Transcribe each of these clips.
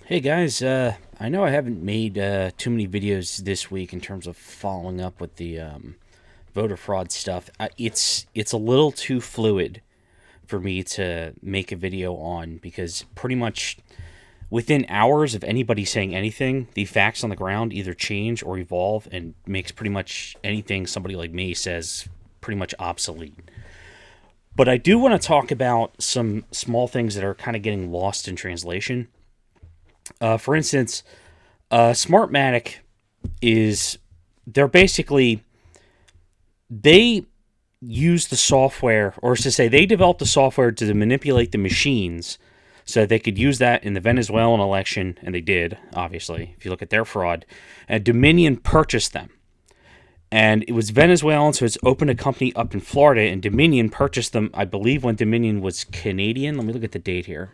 Hey guys, I know I haven't made too many videos this week in terms of following up with the voter fraud stuff. It's a little too fluid for me to make a video on because pretty much within hours of anybody saying anything, the facts on the ground either change or evolve and makes pretty much anything somebody like me says pretty much obsolete. But I do want to talk about some small things that are kind of getting lost in translation. For instance, Smartmatic is they're basically they use the software, or to say they developed the software to manipulate the machines so that they could use that in the Venezuelan election, and they did, obviously, if you look at their fraud. And Dominion purchased them. And it was Venezuelan, so it's opened a company up in Florida, and Dominion purchased them, I believe, when Dominion was Canadian. Let me look at the date here.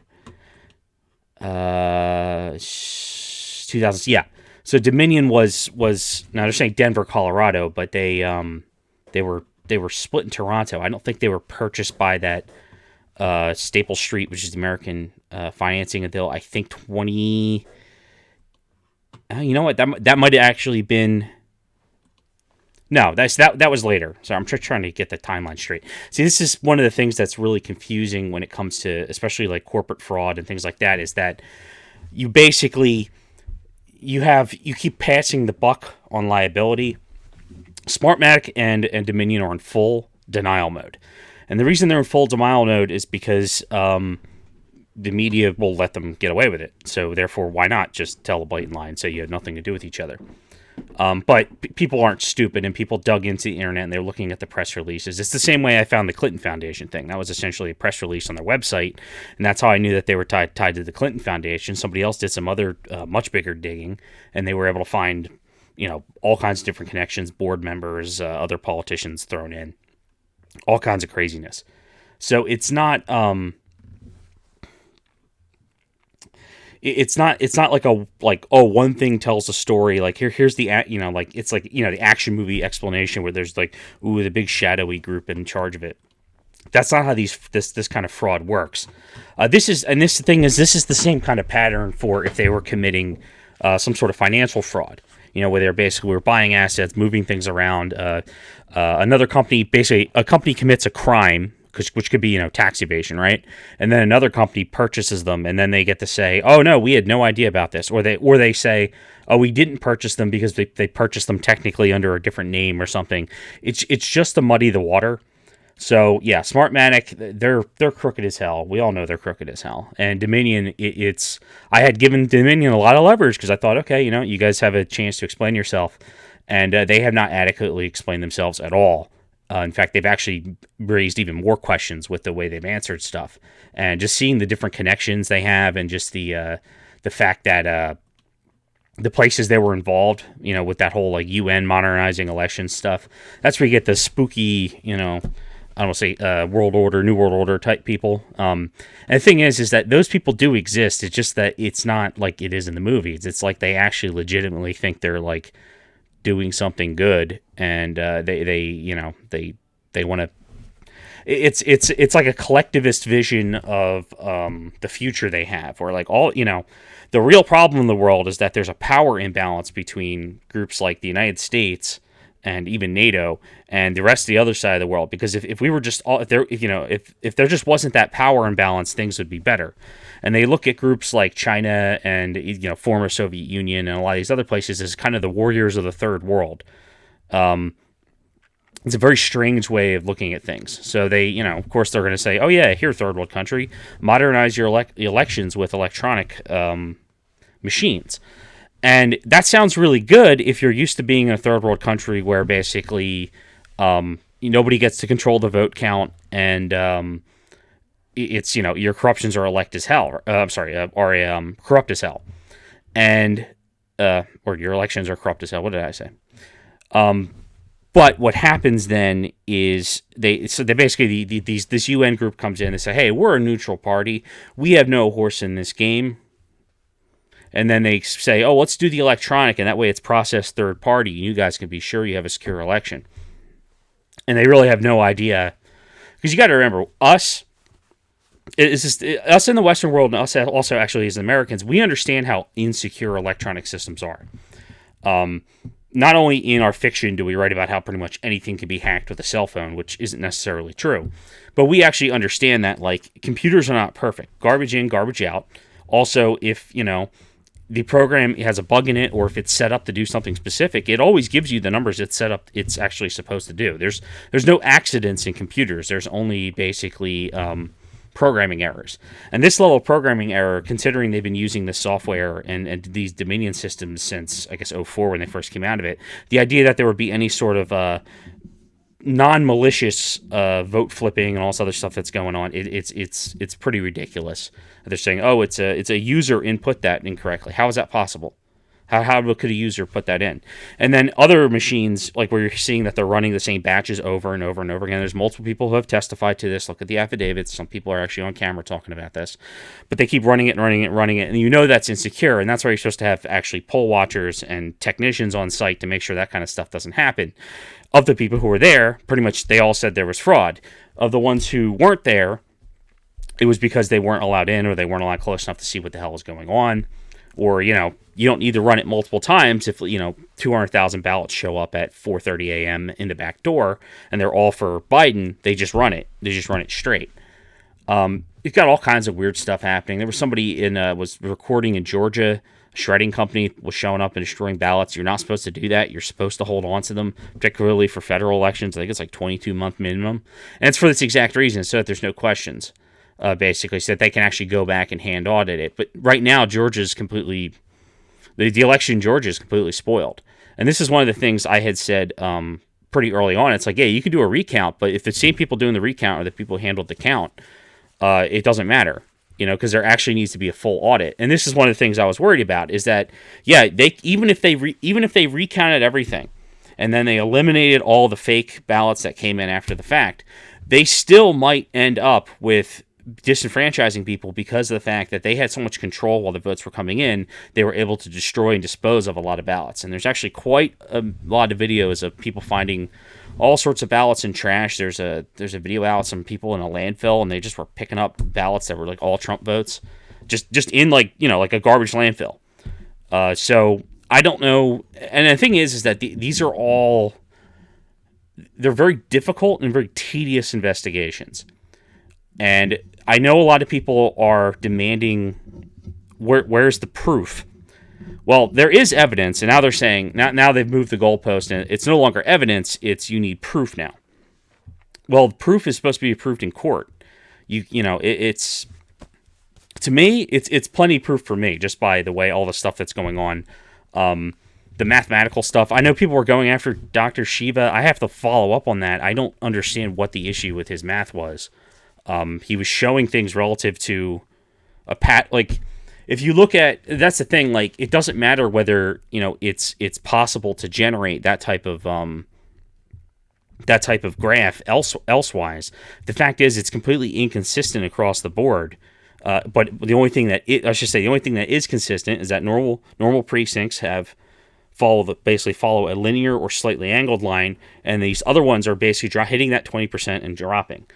2000, yeah. So Dominion was now they're saying Denver, Colorado, but they were split in Toronto. I don't think they were purchased by that Staple Street, which is the American financing deal. I think 20. You know what? That might have actually been. No, that was later. So I'm trying to get the timeline straight. See, this is one of the things that's really confusing when it comes to, especially like corporate fraud and things like that, is that you basically you keep passing the buck on liability. Smartmatic and Dominion are in full denial mode, and the reason they're in full denial mode is because the media will let them get away with it. So therefore, why not just tell a blatant lie and say you had nothing to do with each other? But people aren't stupid, and people dug into the internet and they're looking at the press releases. It's the same way I found the Clinton Foundation thing. That was essentially a press release on their website, and that's how I knew that they were tied to the Clinton Foundation. Somebody else did some other much bigger digging, and they were able to find all kinds of different connections, board members, other politicians thrown in, all kinds of craziness. So it's not like oh, one thing tells a story, like here's the like it's like the action movie explanation where there's like, ooh, the big shadowy group in charge of it. That's not how this kind of fraud works. This is the same kind of pattern for if they were committing some sort of financial fraud, where they're basically we're buying assets, moving things around. Another company, basically a company commits a crime, which could be tax evasion, right? And then another company purchases them, and then they get to say, "Oh no, we had no idea about this," or they say, "Oh, we didn't purchase them because they purchased them technically under a different name or something." It's just to muddy the water. So yeah, Smartmatic, they're crooked as hell. We all know they're crooked as hell. And Dominion, I had given Dominion a lot of leverage because I thought, okay, you guys have a chance to explain yourself, and they have not adequately explained themselves at all. In fact, they've actually raised even more questions with the way they've answered stuff, and just seeing the different connections they have, and just the fact that the places they were involved, with that whole like UN modernizing election stuff. That's where you get the spooky, I don't say world order, new world order type people. And the thing is that those people do exist. It's just that it's not like it is in the movies. It's like they actually legitimately think they're like doing something good, and they want to. It's like a collectivist vision of the future they have, or like the real problem in the world is that there's a power imbalance between groups like the United States and even NATO and the rest of the other side of the world. Because if we were just all, if there just wasn't that power imbalance, things would be better. And they look at groups like China and former Soviet Union and a lot of these other places as kind of the warriors of the third world. It's a very strange way of looking at things. So they, of course, they're going to say, "Oh yeah, here, third world country, modernize your elections with electronic machines." And that sounds really good if you're used to being in a third world country where basically nobody gets to control the vote count, and it's your corruptions are elect as hell. Are corrupt as hell, and or your elections are corrupt as hell. What did I say? But what happens then is they basically this UN group comes in and say, "Hey, we're a neutral party. We have no horse in this game." And then they say, "Oh, let's do the electronic, and that way it's processed third party, and you guys can be sure you have a secure election." And they really have no idea, because you got to remember, us it's just us in the Western world, and us also actually as Americans, we understand how insecure electronic systems are. Not only in our fiction do we write about how pretty much anything can be hacked with a cell phone, which isn't necessarily true, but we actually understand that like computers are not perfect. Garbage in, garbage out. Also, if the program has a bug in it, or if it's set up to do something specific, it always gives you the numbers it's set up it's actually supposed to do. There's no accidents in computers. There's only basically programming errors. And this level of programming error, considering they've been using this software and these Dominion systems since, I guess, '04 when they first came out of it, the idea that there would be any sort of non-malicious vote flipping and all this other stuff that's going on, it's pretty ridiculous. They're saying, oh, it's a user input that incorrectly. How is that possible? How could a user put that in? And then other machines, like where you're seeing that they're running the same batches over and over and over again. There's multiple people who have testified to this. Look at the affidavits. Some people are actually on camera talking about this. But they keep running it and running it and running it. And you know that's insecure. And that's why you're supposed to have actually poll watchers and technicians on site to make sure that kind of stuff doesn't happen. Of the people who were there, pretty much they all said there was fraud. Of the ones who weren't there, it was because they weren't allowed in, or they weren't allowed close enough to see what the hell was going on. Or, you don't need to run it multiple times if, 200,000 ballots show up at 4:30 a.m. in the back door and they're all for Biden. They just run it. They just run it straight. You've got all kinds of weird stuff happening. There was somebody was recording in Georgia. A shredding company was showing up and destroying ballots. You're not supposed to do that. You're supposed to hold on to them, particularly for federal elections. I think it's like 22-month minimum. And it's for this exact reason, so that there's no questions. Basically, so that they can actually go back and hand audit it. But right now, Georgia's completely... The election in Georgia is completely spoiled. And this is one of the things I had said pretty early on. It's like, yeah, you can do a recount, but if the same people doing the recount are the people who handled the count, it doesn't matter, because there actually needs to be a full audit. And this is one of the things I was worried about, is that, yeah, they even if they recounted everything, and then they eliminated all the fake ballots that came in after the fact, they still might end up with disenfranchising people because of the fact that they had so much control while the votes were coming in. They were able to destroy and dispose of a lot of ballots. And there's actually quite a lot of videos of people finding all sorts of ballots in trash. There's a video out of some people in a landfill, and they just were picking up ballots that were like all Trump votes, just in like a garbage landfill. So I don't know. And the thing is that these are all, they're very difficult and very tedious investigations. And I know a lot of people are demanding, where's the proof? Well, there is evidence, and now they're saying, now they've moved the goalpost, and it's no longer evidence, it's you need proof now. Well, proof is supposed to be proved in court. It's to me, it's plenty proof for me, just by the way all the stuff that's going on. The mathematical stuff. I know people were going after Dr. Shiva. I have to follow up on that. I don't understand what the issue with his math was. He was showing things relative to if you look at, that's the thing, like, it doesn't matter whether, it's possible to generate that type of graph elsewise. The fact is, it's completely inconsistent across the board. But the only thing that is consistent is that normal precincts basically follow a linear or slightly angled line, and these other ones are basically hitting that 20% and dropping.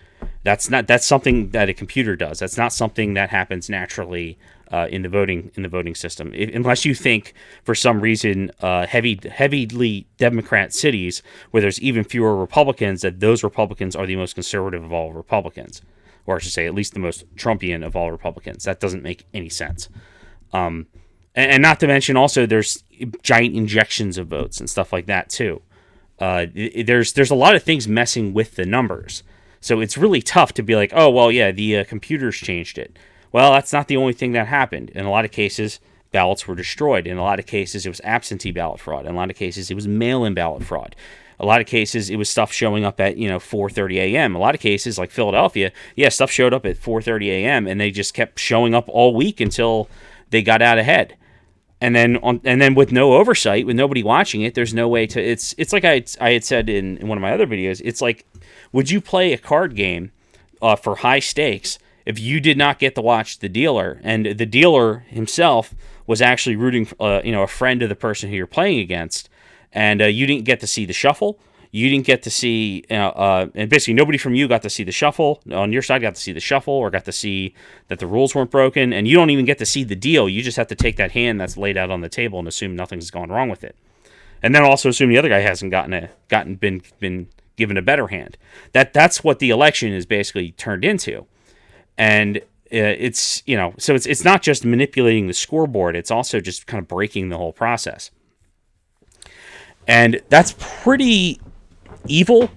That's something that a computer does. That's not something that happens naturally in the voting system. Unless you think, for some reason, heavily Democrat cities where there's even fewer Republicans, that those Republicans are the most conservative of all Republicans, or I should say, at least the most Trumpian of all Republicans. That doesn't make any sense. And not to mention, also, there's giant injections of votes and stuff like that too. There's a lot of things messing with the numbers. So it's really tough to be like, oh, well, yeah, the computers changed it. Well, that's not the only thing that happened. In a lot of cases, ballots were destroyed. In a lot of cases, it was absentee ballot fraud. In a lot of cases, it was mail-in ballot fraud. A lot of cases, it was stuff showing up at 4:30 a.m. A lot of cases, like Philadelphia, stuff showed up at 4:30 a.m. and they just kept showing up all week until they got out ahead. And then with no oversight, with nobody watching it, there's no way to. It's like I had said in one of my other videos. It's like, would you play a card game for high stakes if you did not get to watch the dealer, and the dealer himself was actually rooting, a friend of the person who you're playing against, and you didn't get to see the shuffle, You didn't get to see, and basically nobody from you got to see the shuffle. On your side, got to see the shuffle or got to see that the rules weren't broken, and you don't even get to see the deal. You just have to take that hand that's laid out on the table and assume nothing's gone wrong with it, and then also assume the other guy hasn't been given a better hand. That's what the election is basically turned into, and it's so it's not just manipulating the scoreboard. It's also just kind of breaking the whole process, and that's pretty evil,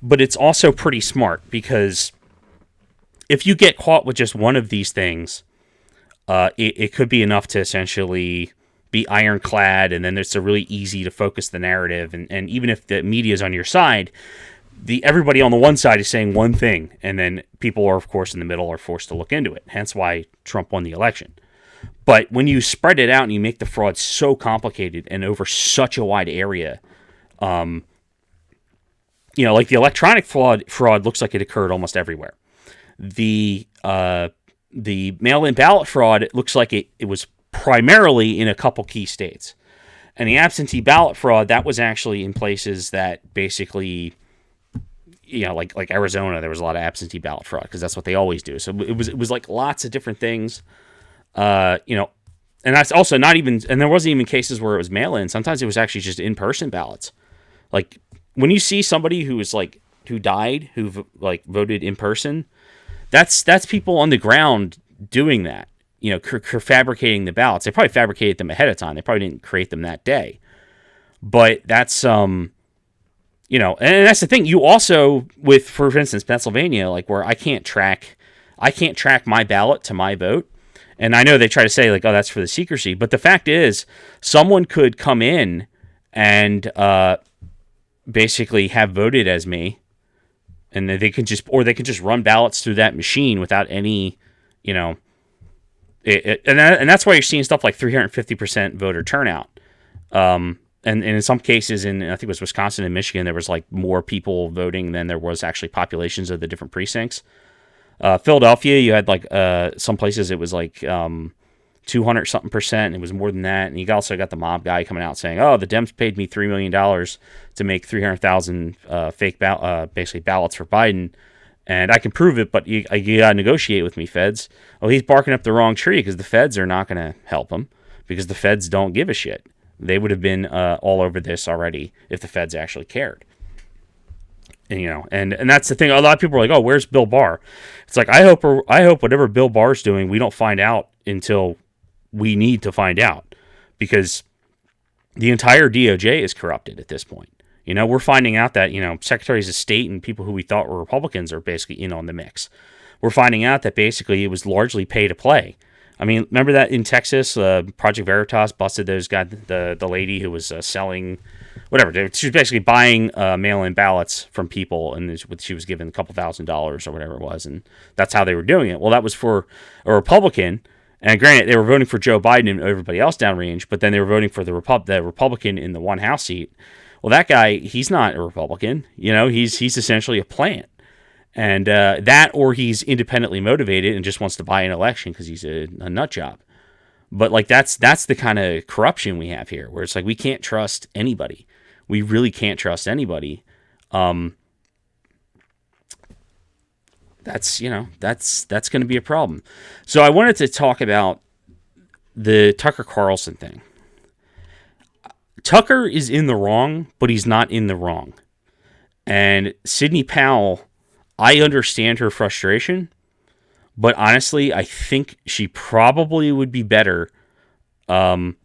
but it's also pretty smart, because if you get caught with just one of these things, it could be enough to essentially be ironclad, and then it's really easy to focus the narrative, and even if the media is on your side, everybody on the one side is saying one thing, and then people are, of course, in the middle are forced to look into it, hence why Trump won the election. But when you spread it out and you make the fraud so complicated and over such a wide area, like the electronic fraud looks like it occurred almost everywhere. The mail-in ballot fraud, it looks like it was primarily in a couple key states. And the absentee ballot fraud, that was actually in places that basically, like Arizona, there was a lot of absentee ballot fraud because that's what they always do. So it was like lots of different things, and that's also not even, and there wasn't even cases where it was mail-in. Sometimes it was actually just in-person ballots. Like, when you see somebody who died, who voted in person, that's people on the ground doing that, fabricating the ballots. They probably fabricated them ahead of time. They probably didn't create them that day. But that's, and that's the thing. You also, for instance, Pennsylvania, where I can't track my ballot to my vote. And I know they try to say, oh, that's for the secrecy. But the fact is, someone could come in and, basically have voted as me, and they can just run ballots through that machine without any, and that's why you're seeing stuff like 350% voter turnout. And in some cases, I think it was Wisconsin and Michigan, there was more people voting than there was actually populations of the different precincts. Philadelphia, you had some places it was 200 something percent. It was more than that. And you also got the mob guy coming out saying, "Oh, the Dems paid me $3 million to make 300,000 fake basically ballots for Biden, and I can prove it, but you gotta negotiate with me, feds." Well, he's barking up the wrong tree, because the feds are not going to help him, because the feds don't give a shit. They would have been all over this already if the feds actually cared. And that's the thing. A lot of people are like, "Oh, where's Bill Barr?" It's like, I hope whatever Bill Barr's doing, we don't find out until we need to find out, because the entire DOJ is corrupted at this point. We're finding out that, secretaries of state and people who we thought were Republicans are basically in on the mix. We're finding out that basically it was largely pay to play. I mean, remember that in Texas, Project Veritas busted those guys, the lady who was selling, whatever. She was basically buying mail-in ballots from people, and she was given a couple $1,000s or whatever it was, and that's how they were doing it. Well, that was for a Republican. And granted, they were voting for Joe Biden and everybody else downrange, but then they were voting for the Republican in the one House seat. Well, that guy, he's not a Republican. He's essentially a plant. And that, or he's independently motivated and just wants to buy an election because he's a nut job. But that's the kind of corruption we have here, where it's we can't trust anybody. We really can't trust anybody. That's going to be a problem. So I wanted to talk about the Tucker Carlson thing. Tucker is in the wrong, but he's not in the wrong. And Sidney Powell, I understand her frustration, but honestly, I think she probably would be better not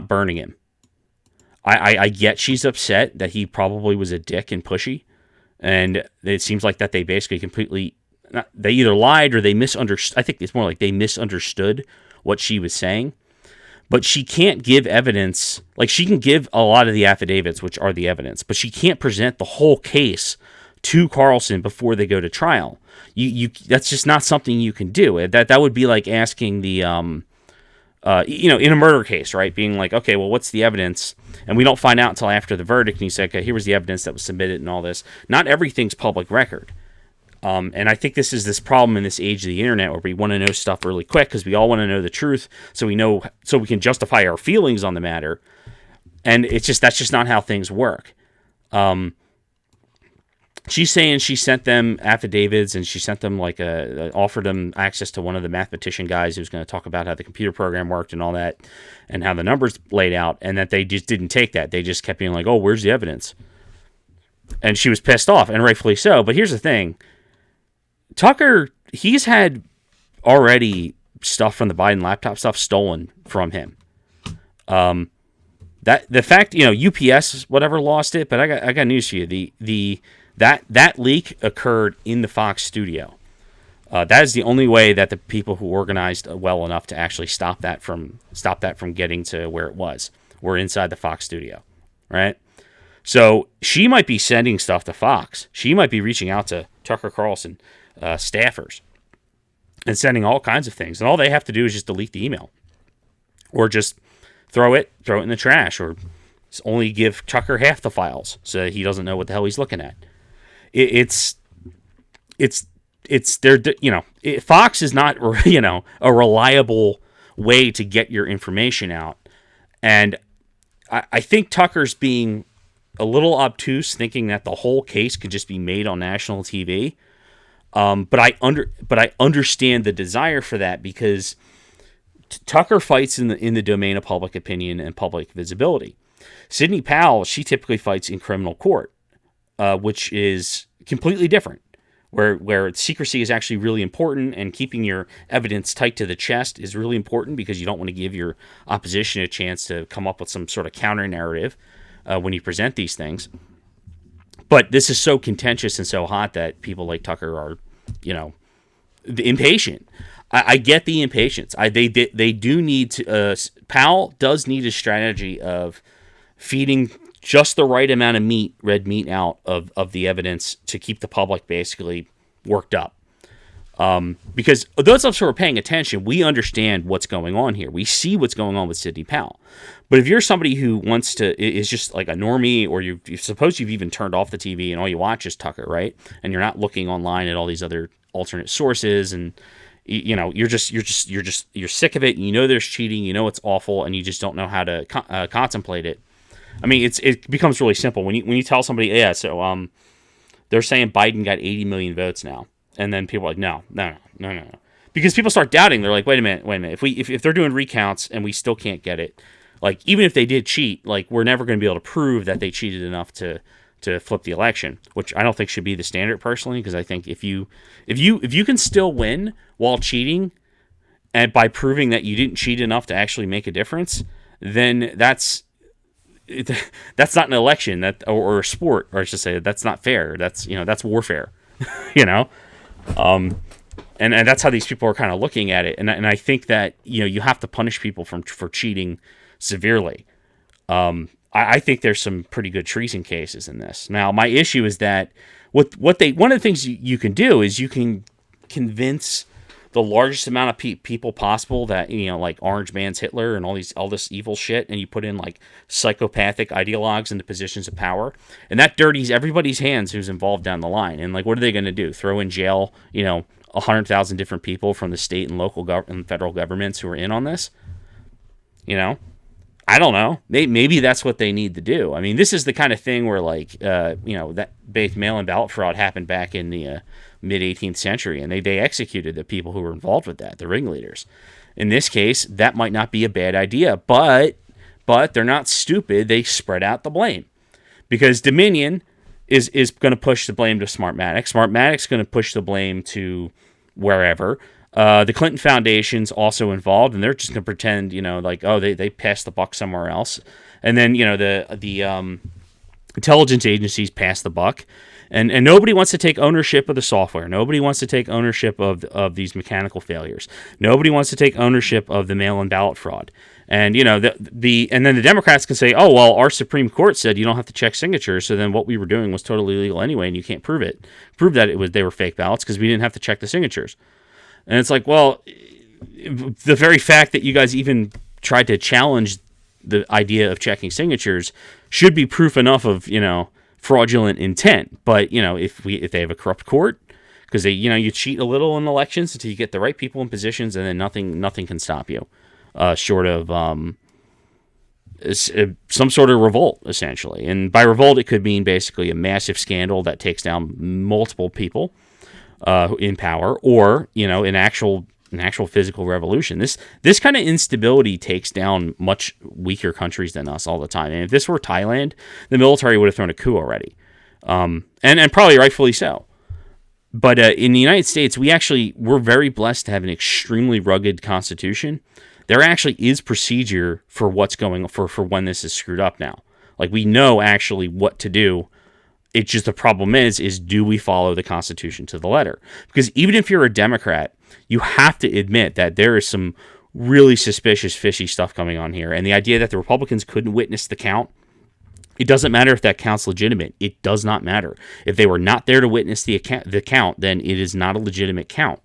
burning him. I get she's upset that he probably was a dick and pushy. And it seems like that they basically they either lied or they misunderstood. I think it's more like they misunderstood what she was saying. But she can't give evidence. She can give a lot of the affidavits, which are the evidence, but she can't present the whole case to Carlson before they go to trial. That's just not something you can do. That would be like asking the in a murder case, right? Being like, okay, well, what's the evidence? And we don't find out until after the verdict. And you say, okay, here was the evidence that was submitted and all this. Not everything's public record. And I think this problem in this age of the internet, where we want to know stuff really quick because we all want to know the truth, so we can justify our feelings on the matter. And that's just not how things work. She's saying she sent them affidavits and she sent them offered them access to one of the mathematician guys who's going to talk about how the computer program worked and all that and how the numbers laid out, and that they just didn't take that. They just kept being like, oh, where's the evidence? And she was pissed off, and rightfully so. But here's the thing. Tucker, he's had already stuff from the Biden laptop stuff stolen from him. That the fact, UPS whatever lost it, but I got news for you. That leak occurred in the Fox studio. That is the only way that the people who organized well enough to actually stop that from getting to where it was. We're inside the Fox studio, right? So she might be sending stuff to Fox. She might be reaching out to Tucker Carlson staffers and sending all kinds of things. And all they have to do is just delete the email, or just throw it in the trash, or only give Tucker half the files so that he doesn't know what the hell he's looking at. Fox is not, a reliable way to get your information out. And I think Tucker's being a little obtuse, thinking that the whole case could just be made on national TV. But I understand the desire for that, because Tucker fights in the domain of public opinion and public visibility. Sidney Powell, she typically fights in criminal court, which is completely different, where secrecy is actually really important, and keeping your evidence tight to the chest is really important, because you don't want to give your opposition a chance to come up with some sort of counter narrative when you present these things. But this is so contentious and so hot that people like Tucker are, impatient. I get the impatience. They do need to. Powell does need a strategy of feeding just the right amount of red meat out of the evidence to keep the public basically worked up. Because those of us who are paying attention, we understand what's going on here. We see what's going on with Sidney Powell. But if you're somebody who is just like a normie, or you suppose you've even turned off the TV and all you watch is Tucker, right? And you're not looking online at all these other alternate sources, and you're sick of it. And there's cheating. It's awful, and you just don't know how to contemplate it. I mean, it becomes really simple when you tell somebody, yeah, so they're saying Biden got 80 million votes now, and then people are like, no, because people start doubting. They're like, wait a minute, if they're doing recounts and we still can't get it, like even if they did cheat, like we're never going to be able to prove that they cheated enough to flip the election, which I don't think should be the standard personally, because I think if you can still win while cheating, and by proving that you didn't cheat enough to actually make a difference, then that's not an election, or a sport, or I should say that's not fair. That's warfare, and that's how these people are kind of looking at it. And I think that you have to punish people for cheating severely. I think there's some pretty good treason cases in this. Now, my issue is that one of the things you can do is you can convince the largest amount of people possible that, like Orange Man's Hitler and all this evil shit, and you put in like psychopathic ideologues into positions of power, and that dirties everybody's hands who's involved down the line. And like, what are they going to do? Throw in jail, 100,000 different people from the state and local and federal governments who are in on this? I don't know. Maybe that's what they need to do. I mean, this is the kind of thing where, like, that mail-in ballot fraud happened back in the mid-18th century, and they executed the people who were involved with that, the ringleaders. In this case, that might not be a bad idea, but they're not stupid. They spread out the blame, because Dominion is going to push the blame to Smartmatic. Smartmatic's going to push the blame to wherever. The Clinton Foundation's also involved, and they're just going to pretend, they passed the buck somewhere else. And then, the intelligence agencies pass the buck, and nobody wants to take ownership of the software. Nobody wants to take ownership of these mechanical failures. Nobody wants to take ownership of the mail-in ballot fraud. And, and then the Democrats can say, oh, well, our Supreme Court said you don't have to check signatures, so then what we were doing was totally legal anyway, and you can't prove that they were fake ballots because we didn't have to check the signatures. And it's like, well, the very fact that you guys even tried to challenge the idea of checking signatures should be proof enough of, fraudulent intent. But, if they have a corrupt court, because you cheat a little in elections until you get the right people in positions, and then nothing can stop you, short of some sort of revolt, essentially. And by revolt, it could mean basically a massive scandal that takes down multiple people in power, or an actual physical revolution. This kind of instability takes down much weaker countries than us all the time. And if this were Thailand, the military would have thrown a coup already, and probably rightfully so. But in the United States, we're very blessed to have an extremely rugged constitution. There actually is procedure for what's going for when this is screwed up now. Like, we know actually what to do. It's just the problem is do we follow the Constitution to the letter? Because even if you're a Democrat, you have to admit that there is some really suspicious, fishy stuff coming on here. And the idea that the Republicans couldn't witness the count, it doesn't matter if that count's legitimate. It does not matter. If they were not there to witness the count, then it is not a legitimate count.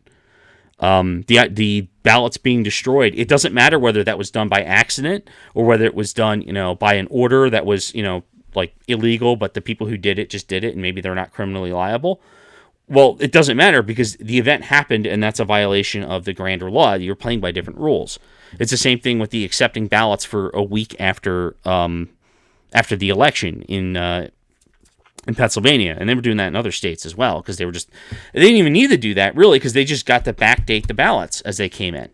The ballots being destroyed, it doesn't matter whether that was done by accident or whether it was done, by an order that was, like illegal, but the people who did it just did it, and maybe they're not criminally liable. Well, it doesn't matter because the event happened, and that's a violation of the grander law. You're playing by different rules. It's the same thing with the accepting ballots for a week after the election in Pennsylvania, and they were doing that in other states as well, because they didn't even need to do that really, because they just got to backdate the ballots as they came in.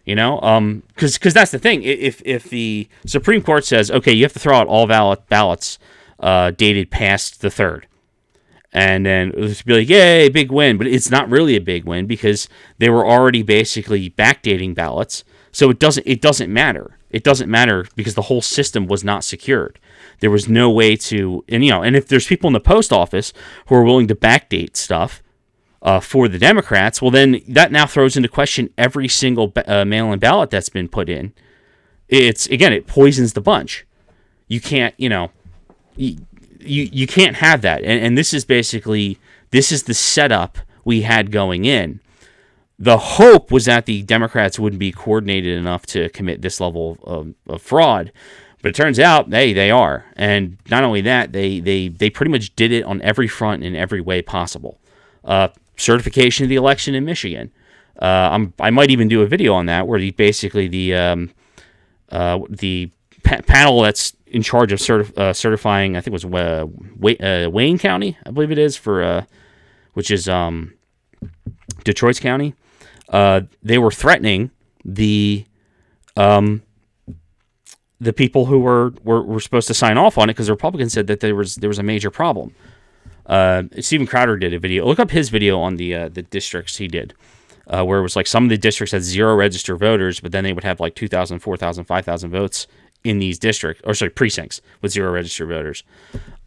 Because that's the thing. If the Supreme Court says, okay, you have to throw out all ballots dated past the 3rd, and then it'll be like, yay, big win. But it's not really a big win because they were already basically backdating ballots. So it doesn't matter. It doesn't matter because the whole system was not secured. There was no way to, and if there's people in the post office who are willing to backdate stuff for the Democrats, well, then that now throws into question every single mail-in ballot that's been put in. It poisons the bunch. You can't, you can't have that. And this is the setup we had going in. The hope was that the Democrats wouldn't be coordinated enough to commit this level of fraud. But it turns out, hey, they are. And not only that, they pretty much did it on every front in every way possible. Certification of the election in Michigan. I might even do a video on that, where the panel that's in charge of certifying, I think it was Wayne County, I believe it is, which is Detroit County. They were threatening the people who were supposed to sign off on it, because the Republicans said that there was a major problem. Steven Crowder did a video. Look up his video on the districts he did, where it was like some of the districts had 0 registered voters, but then they would have like 2,000, 4,000, 5,000 votes in these precincts with 0 registered voters.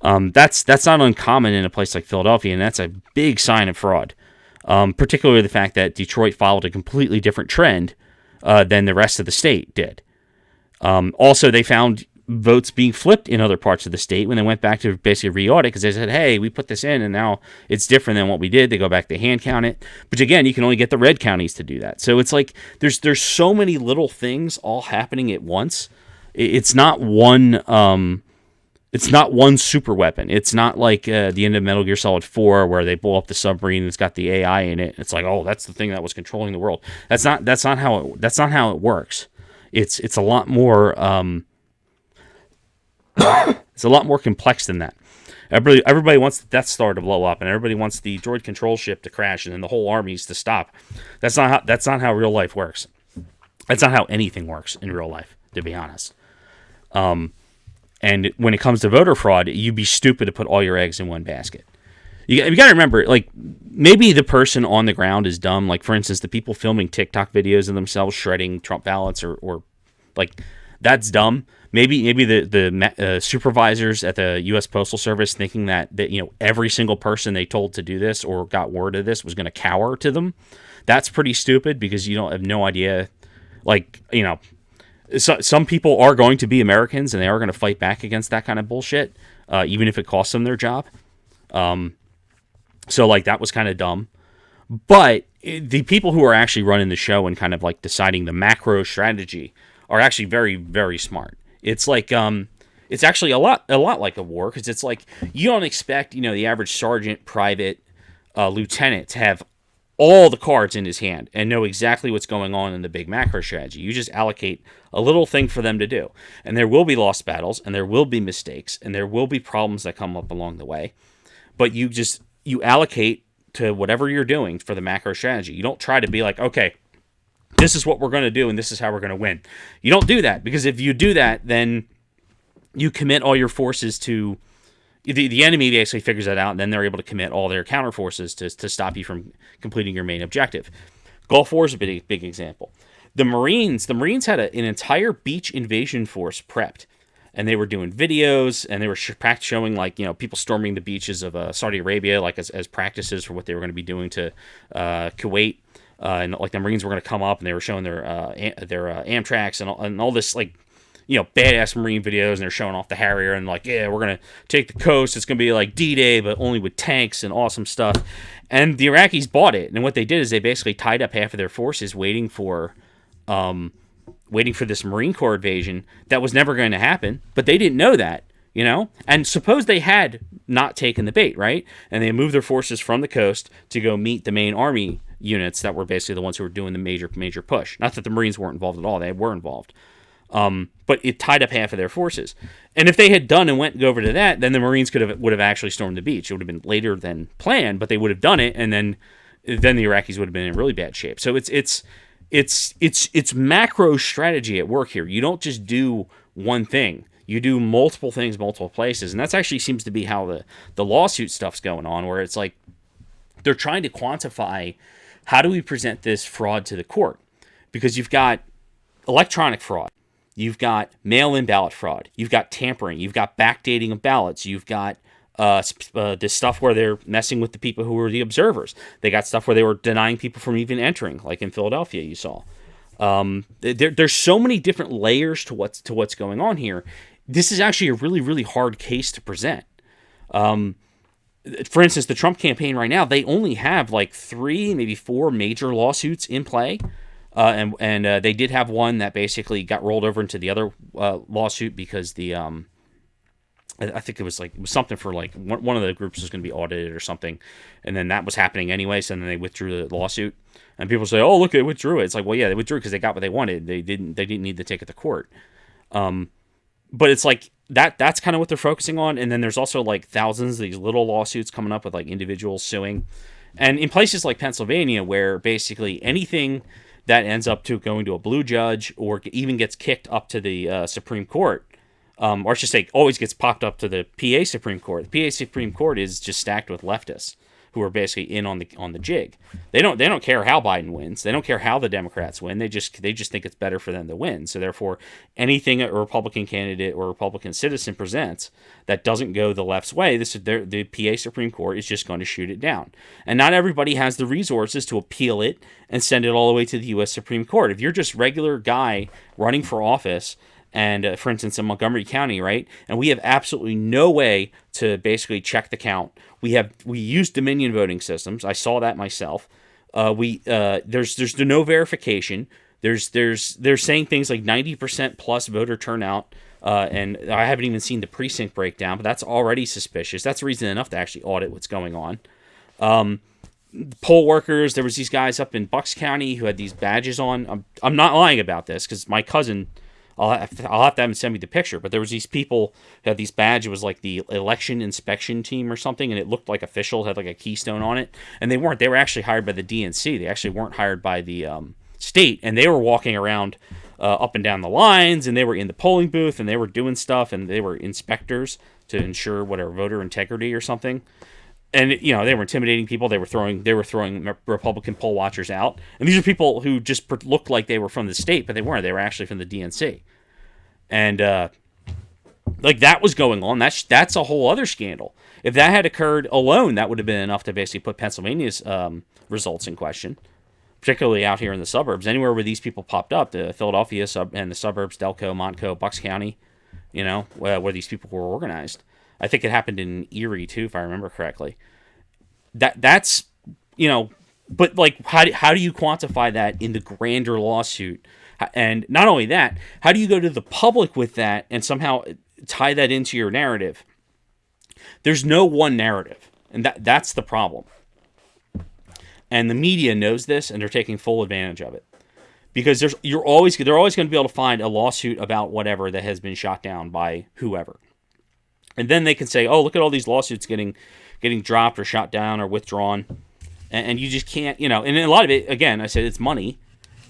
That's not uncommon in a place like Philadelphia, and that's a big sign of fraud. Particularly the fact that Detroit followed a completely different trend than the rest of the state did. Also, they found votes being flipped in other parts of the state when they went back to basically re-audit, because they said, hey, we put this in and now it's different than what we did. They go back to hand count it. But again, you can only get the red counties to do that. So it's like there's so many little things all happening at once. It's not one super weapon. It's not like the end of Metal Gear Solid 4 where they blow up the submarine and it's got the AI in it. It's like, oh, that's the thing that was controlling the world. That's not how it works. It's a lot more it's a lot more complex than that. Everybody wants the Death Star to blow up, and everybody wants the droid control ship to crash, and then the whole armies to stop. That's not how real life works. That's not how anything works in real life, to be honest. And when it comes to voter fraud, you'd be stupid to put all your eggs in one basket. You got to remember, like, maybe the person on the ground is dumb. Like, for instance, the people filming TikTok videos of themselves shredding Trump ballots, or like, that's dumb. Maybe the supervisors at the U.S. Postal Service thinking that every single person they told to do this or got word of this was going to cower to them. That's pretty stupid, because you don't have no idea. Like, some people are going to be Americans, and they are going to fight back against that kind of bullshit, even if it costs them their job. So, like, that was kind of dumb. But the people who are actually running the show and kind of, like, deciding the macro strategy are actually very, very smart. It's like, it's actually a lot like a war, because it's like, you don't expect, the average sergeant, private, lieutenant to have all the cards in his hand and know exactly what's going on in the big macro strategy. You just allocate a little thing for them to do. And there will be lost battles, and there will be mistakes, and there will be problems that come up along the way. But you allocate to whatever you're doing for the macro strategy. You don't try to be like, okay, this is what we're going to do, and this is how we're going to win. You don't do that, because if you do that, then you commit all your forces to the enemy. Basically figures that out, and then they're able to commit all their counter forces to stop you from completing your main objective. Gulf War is a big example. The Marines had an entire beach invasion force prepped, and they were doing videos, and they were showing people storming the beaches of Saudi Arabia, like as practices for what they were going to be doing to Kuwait. And like the Marines were going to come up, and they were showing their Amtracs and all this badass Marine videos, and they're showing off the Harrier and we're going to take the coast. It's going to be like D-Day, but only with tanks and awesome stuff. And the Iraqis bought it. And what they did is they basically tied up half of their forces waiting for this Marine Corps invasion that was never going to happen. But they didn't know that, And suppose they had not taken the bait, right? And they moved their forces from the coast to go meet the main army units that were basically the ones who were doing the major push. Not that the Marines weren't involved at all. They were involved. But it tied up half of their forces. And if they had done and went over to that, then the Marines would have actually stormed the beach. It would have been later than planned, but they would have done it, and then the Iraqis would have been in really bad shape. So it's macro strategy at work here. You don't just do one thing. You do multiple things, multiple places, and that's actually seems to be how the lawsuit stuff's going on, where it's like they're trying to quantify how do we present this fraud to the court, because you've got electronic fraud. You've got mail-in ballot fraud. You've got tampering. You've got backdating of ballots. You've got this stuff where they're messing with the people who were the observers. They got stuff where they were denying people from even entering, like in Philadelphia, you saw. There's so many different layers to what's going on here. This is actually a really, really hard case to present. For instance, the Trump campaign right now, they only have 3, maybe 4 major lawsuits in play. And they did have one that basically got rolled over into the other lawsuit because I think it was something for one of the groups was going to be audited or something, and then that was happening anyway. So then they withdrew the lawsuit, and people say, "Oh, look, they withdrew it." It's like, well, yeah, they withdrew because they got what they wanted. They didn't need to take it to court. But it's like that's kind of what they're focusing on. And then there's also thousands of these little lawsuits coming up with individuals suing, and in places like Pennsylvania where basically anything that ends up going to a blue judge or even gets kicked up to the Supreme Court, or I should say always gets popped up to the PA Supreme Court. The PA Supreme Court is just stacked with leftists who are basically in on the jig. They don't care how Biden wins. They don't care how the Democrats win. They just think it's better for them to win. So therefore, anything a Republican candidate or a Republican citizen presents that doesn't go the left's way, the PA Supreme Court is just going to shoot it down. And not everybody has the resources to appeal it and send it all the way to the U.S. Supreme Court. If you're just regular guy running for office, and for instance in Montgomery County, right, and we have absolutely no way to basically check the count. We use Dominion voting systems. I saw that myself. There's no verification. They're saying things like 90% plus voter turnout, and I haven't even seen the precinct breakdown, but that's already suspicious. That's reason enough to actually audit what's going on. Poll workers, there was these guys up in Bucks County who had these badges on. I'm not lying about this because my cousin, I'll have to have him send me the picture, but there was these people who had these badges. It was like the election inspection team or something, and it looked like official, had a keystone on it, and they weren't. They were actually hired by the DNC. They actually weren't hired by the state, and they were walking around up and down the lines, and they were in the polling booth, and they were doing stuff, and they were inspectors to ensure whatever voter integrity or something. And they were intimidating people. They were throwing Republican poll watchers out. And these are people who just looked like they were from the state, but they weren't. They were actually from the DNC. And that was going on. That's a whole other scandal. If that had occurred alone, that would have been enough to basically put Pennsylvania's results in question, particularly out here in the suburbs. Anywhere where these people popped up, the Philadelphia and the suburbs, Delco, Montco, Bucks County, where these people were organized. I think it happened in Erie too, if I remember correctly. That's but how do you quantify that in the grander lawsuit? And not only that, how do you go to the public with that and somehow tie that into your narrative? There's no one narrative, and that's the problem. And the media knows this, and they're taking full advantage of it. Because they're always going to be able to find a lawsuit about whatever that has been shot down by whoever. And then they can say, oh, look at all these lawsuits getting dropped or shot down or withdrawn. And you just can't, and a lot of it, again, I said it's money.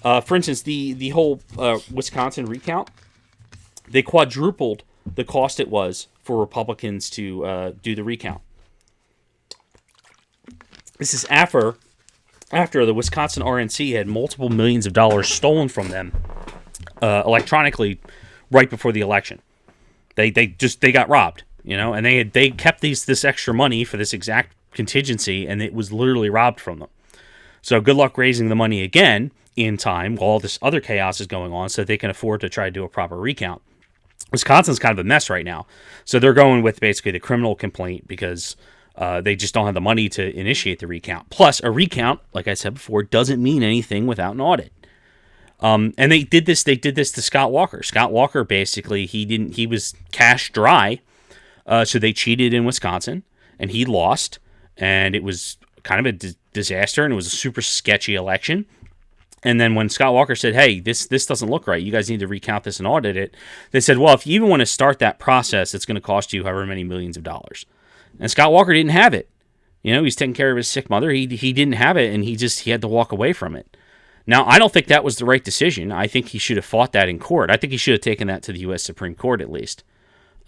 For instance, the whole Wisconsin recount, they quadrupled the cost it was for Republicans to do the recount. This is after the Wisconsin RNC had multiple millions of dollars stolen from them electronically right before the election. They got robbed, and they kept this extra money for this exact contingency, and it was literally robbed from them. So good luck raising the money again in time while all this other chaos is going on, so they can afford to try to do a proper recount. Wisconsin's kind of a mess right now, so they're going with basically the criminal complaint because they just don't have the money to initiate the recount. Plus, a recount, like I said before, doesn't mean anything without an audit. And they did this to Scott Walker. Scott Walker basically he was cash dry, so they cheated in Wisconsin, and he lost, and it was kind of a disaster, and it was a super sketchy election. And then when Scott Walker said, hey, this doesn't look right, you guys need to recount this and audit it, they said, well, if you even want to start that process, it's going to cost you however many millions of dollars. And Scott Walker didn't have it. He's taking care of his sick mother. He didn't have it, and he had to walk away from it. Now, I don't think that was the right decision. I think he should have fought that in court. I think he should have taken that to the U.S. Supreme Court at least.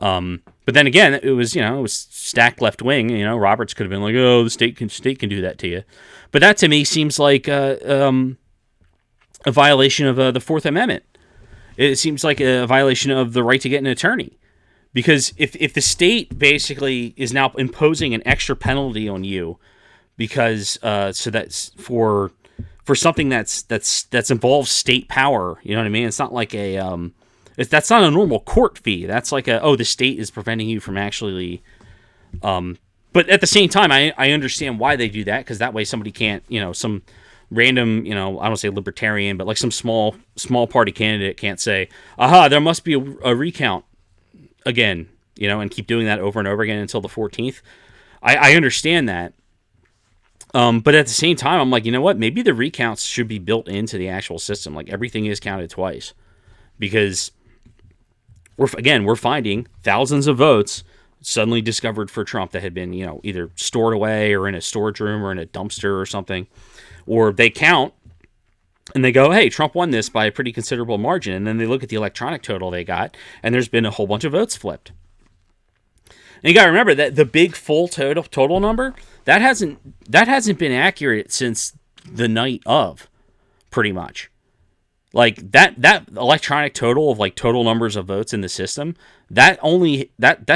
But then again, it was stacked left wing. Roberts could have been like, oh, the state can do that to you. But that to me seems like a violation of the Fourth Amendment. It seems like a violation of the right to get an attorney. Because if the state basically is now imposing an extra penalty on you because so that's for something that's involves state power, you know what I mean? It's not like that's not a normal court fee. That's like the state is preventing you from actually. But at the same time, I understand why they do that, because that way somebody can't, some random, I don't say libertarian, but like some small party candidate can't say, aha, there must be a recount again, and keep doing that over and over again until the 14th. I understand that. But at the same time, I'm like, you know what? Maybe the recounts should be built into the actual system. Like everything is counted twice, because we're finding thousands of votes suddenly discovered for Trump that had been, either stored away or in a storage room or in a dumpster or something, or they count and they go, hey, Trump won this by a pretty considerable margin. And then they look at the electronic total they got, and there's been a whole bunch of votes flipped. And you got to remember that the big full total number, that hasn't been accurate since the night of, pretty much. Like that electronic total of like total numbers of votes in the system, that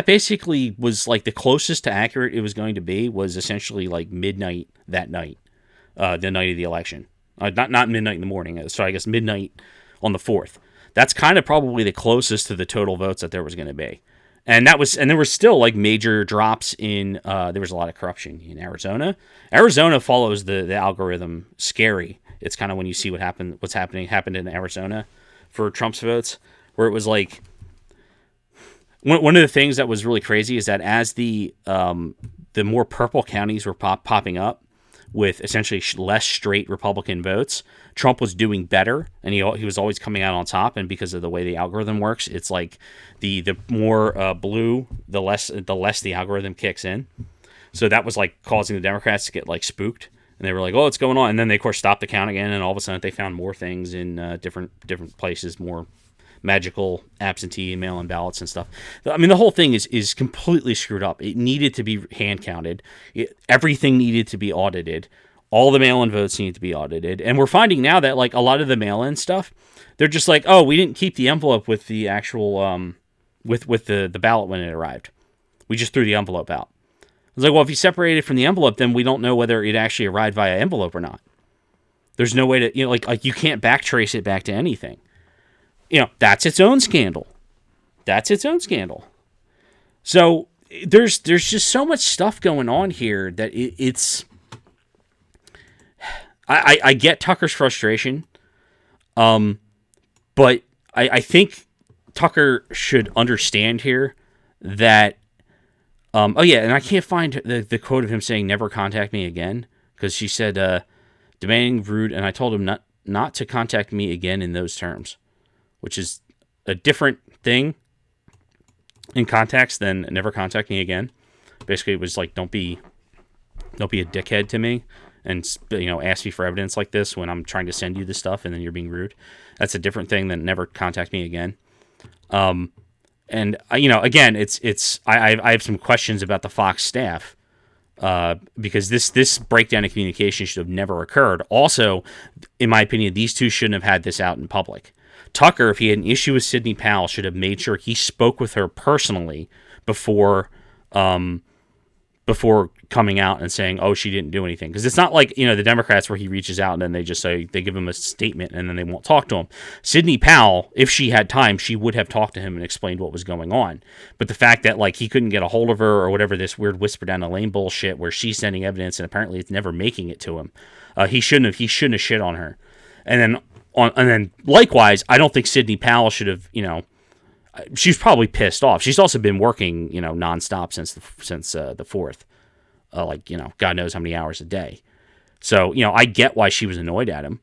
basically was like the closest to accurate it was going to be was essentially like midnight that night, the night of the election. Not midnight in the morning, so I guess midnight on the 4th. That's kind of probably the closest to the total votes that there was going to be. And there were still like major drops in, there was a lot of corruption in Arizona. Arizona follows the algorithm scary. It's kind of when you see happened in Arizona for Trump's votes, where it was like, one of the things that was really crazy is that as the more purple counties were popping up, with essentially less straight Republican votes, Trump was doing better, and he was always coming out on top. And because of the way the algorithm works, it's like the more blue, the less the algorithm kicks in. So that was like causing the Democrats to get like spooked, and they were like, "Oh, what's going on?" And then they of course stopped the count again, and all of a sudden they found more things in different places, more magical absentee and mail-in ballots and stuff. I mean, the whole thing is completely screwed up. It needed to be hand counted. Everything needed to be audited. All the mail-in votes need to be audited. And we're finding now that like a lot of the mail-in stuff, they're just like, oh, we didn't keep the envelope with the actual with the ballot when it arrived. We just threw the envelope out. I was like, well, if you separate it from the envelope, then we don't know whether it actually arrived via envelope or not. There's no way to, like you can't backtrace it back to anything. That's its own scandal. So there's just so much stuff going on here that it's. I get Tucker's frustration, but I think Tucker should understand here that. And I can't find the quote of him saying "never contact me again," because she said demanding rude, and I told him not to contact me again in those terms, which is a different thing in context than never contact me again. Basically, it was like, don't be a dickhead to me and, ask me for evidence like this when I'm trying to send you this stuff and then you're being rude. That's a different thing than never contact me again. And again, I have some questions about the Fox staff, because this breakdown of communication should have never occurred. Also, in my opinion, these two shouldn't have had this out in public. Tucker, if he had an issue with Sidney Powell, should have made sure he spoke with her personally before coming out and saying, oh, she didn't do anything. Because it's not like, the Democrats where he reaches out and then they just say, they give him a statement and then they won't talk to him. Sidney Powell, if she had time, she would have talked to him and explained what was going on. But the fact that, like, he couldn't get a hold of her or whatever, this weird whisper down the lane bullshit where she's sending evidence and apparently it's never making it to him. He shouldn't have shit on her. And then likewise, I don't think Sidney Powell should have, she's probably pissed off. She's also been working, nonstop since the 4th. God knows how many hours a day. So, I get why she was annoyed at him.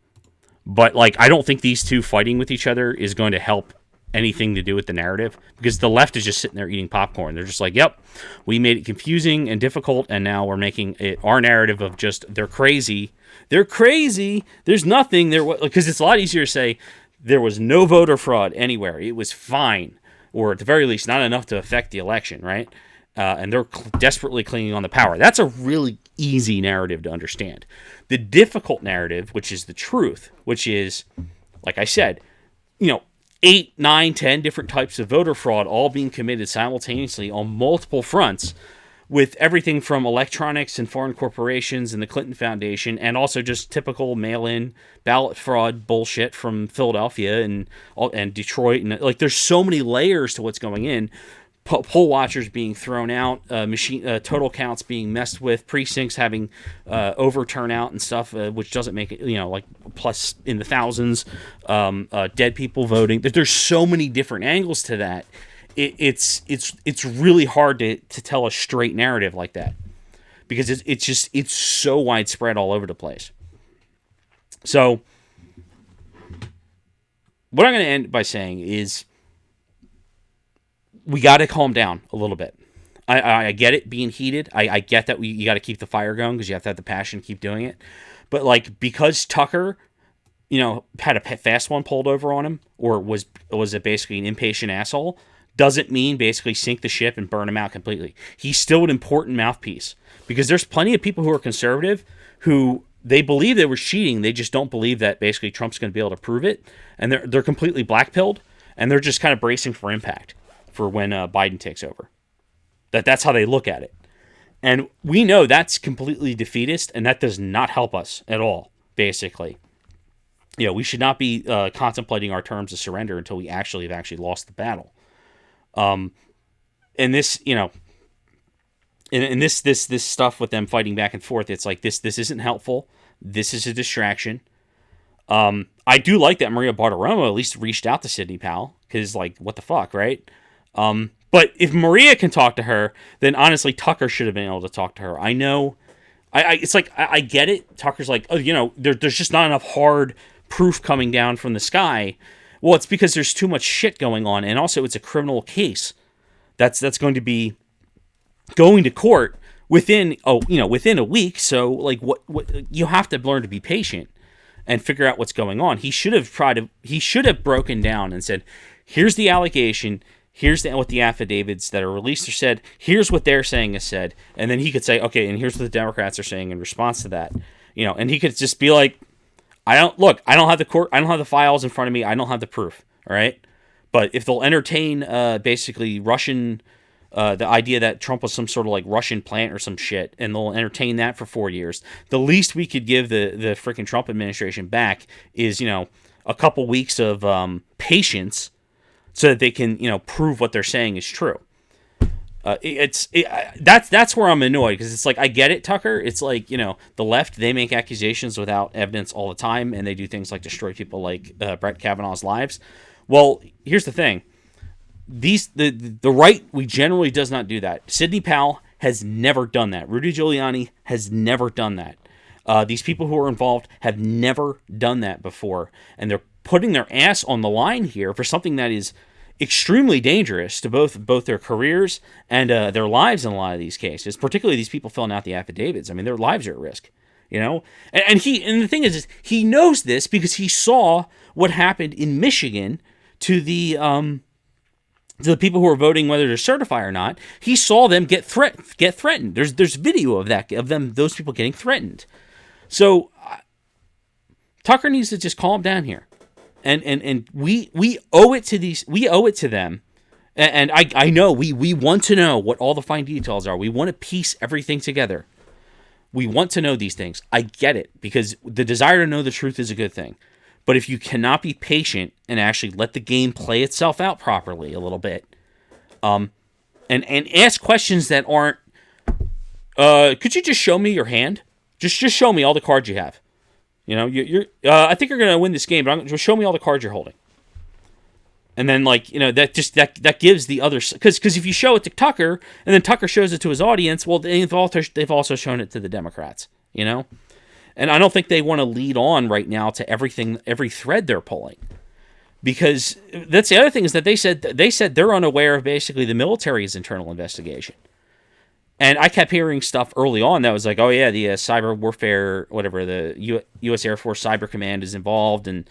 But, I don't think these two fighting with each other is going to help anything to do with the narrative. Because the left is just sitting there eating popcorn. They're just like, yep, we made it confusing and difficult, and now we're making it our narrative of just, they're crazy. They're crazy. There's nothing there. Because it's a lot easier to say there was no voter fraud anywhere. It was fine. Or at the very least, not enough to affect the election, right? And they're desperately clinging on the power. That's a really easy narrative to understand. The difficult narrative, which is the truth, which is, like I said, 8, 9, 10 different types of voter fraud all being committed simultaneously on multiple fronts, with everything from electronics and foreign corporations and the Clinton Foundation, and also just typical mail-in ballot fraud bullshit from Philadelphia and Detroit. And there's so many layers to what's going in. Poll watchers being thrown out, total counts being messed with, precincts having over turnout and stuff, which doesn't make it, plus in the thousands, dead people voting. There's so many different angles to that. It's really hard to tell a straight narrative like that, because it's so widespread all over the place. So what I'm going to end by saying is, we got to calm down a little bit. I get it being heated. I get that you got to keep the fire going because you have to have the passion to keep doing it. But because Tucker, had a fast one pulled over on him, or was it basically an impatient asshole, doesn't mean basically sink the ship and burn him out completely. He's still an important mouthpiece, because there's plenty of people who are conservative who they believe they were cheating. They just don't believe that basically Trump's going to be able to prove it, and they're completely blackpilled, and they're just kind of bracing for impact for when Biden takes over. That's how they look at it. And we know that's completely defeatist, and that does not help us at all, basically. We should not be contemplating our terms of surrender until we have actually lost the battle. And this, and this stuff with them fighting back and forth, it's like this isn't helpful. This is a distraction. I do like that Maria Bartiromo at least reached out to Sidney Powell, because, what the fuck, right? But if Maria can talk to her, then honestly, Tucker should have been able to talk to her. I know, it's like, I get it. Tucker's like, oh, there's just not enough hard proof coming down from the sky. Well, it's because there's too much shit going on, and also it's a criminal case that's going to be going to court within a week. So, what you have to learn to be patient and figure out what's going on. He should have broken down and said, here's the allegation. Here's what the affidavits that are released are said. Here's what they're saying is said. And then he could say, okay, and here's what the Democrats are saying in response to that. And he could just be like, I don't have the files in front of me. I don't have the proof. All right. But if they'll entertain basically Russian, the idea that Trump was some sort of Russian plant or some shit, and they'll entertain that for 4 years, the least we could give the freaking Trump administration back is, a couple weeks of patience, so that they can, prove what they're saying is true. That's where I'm annoyed, because it's like, I get it, Tucker. It's like, the left, they make accusations without evidence all the time, and they do things like destroy people like Brett Kavanaugh's lives. Well, here's the thing. The right, we generally does not do that. Sidney Powell has never done that. Rudy Giuliani has never done that. These people who are involved have never done that before, and they're putting their ass on the line here for something that is extremely dangerous to both their careers and their lives in a lot of these cases, particularly these people filling out the affidavits. I mean, their lives are at risk, you know? And the thing is he knows this because he saw what happened in Michigan to the people who are voting whether to certify or not. He saw them get threatened. There's video of those people getting threatened. So Tucker needs to just calm down here. And we owe it to them. And I know we want to know what all the fine details are. We want to piece everything together. We want to know these things. I get it, because the desire to know the truth is a good thing. But if you cannot be patient and actually let the game play itself out properly a little bit, and ask questions that aren't, could you just show me your hand? Just show me all the cards you have. You know, I think you're going to win this game, but just show me all the cards you're holding. And then, that gives the other, because if you show it to Tucker and then Tucker shows it to his audience, well, they've also shown it to the Democrats, you know? And I don't think they want to lead on right now to every thread they're pulling, because that's the other thing, is that they said they're unaware of basically the military's internal investigation. And I kept hearing stuff early on that was like, oh yeah, the cyber warfare, whatever, the U.S. Air Force Cyber Command is involved, and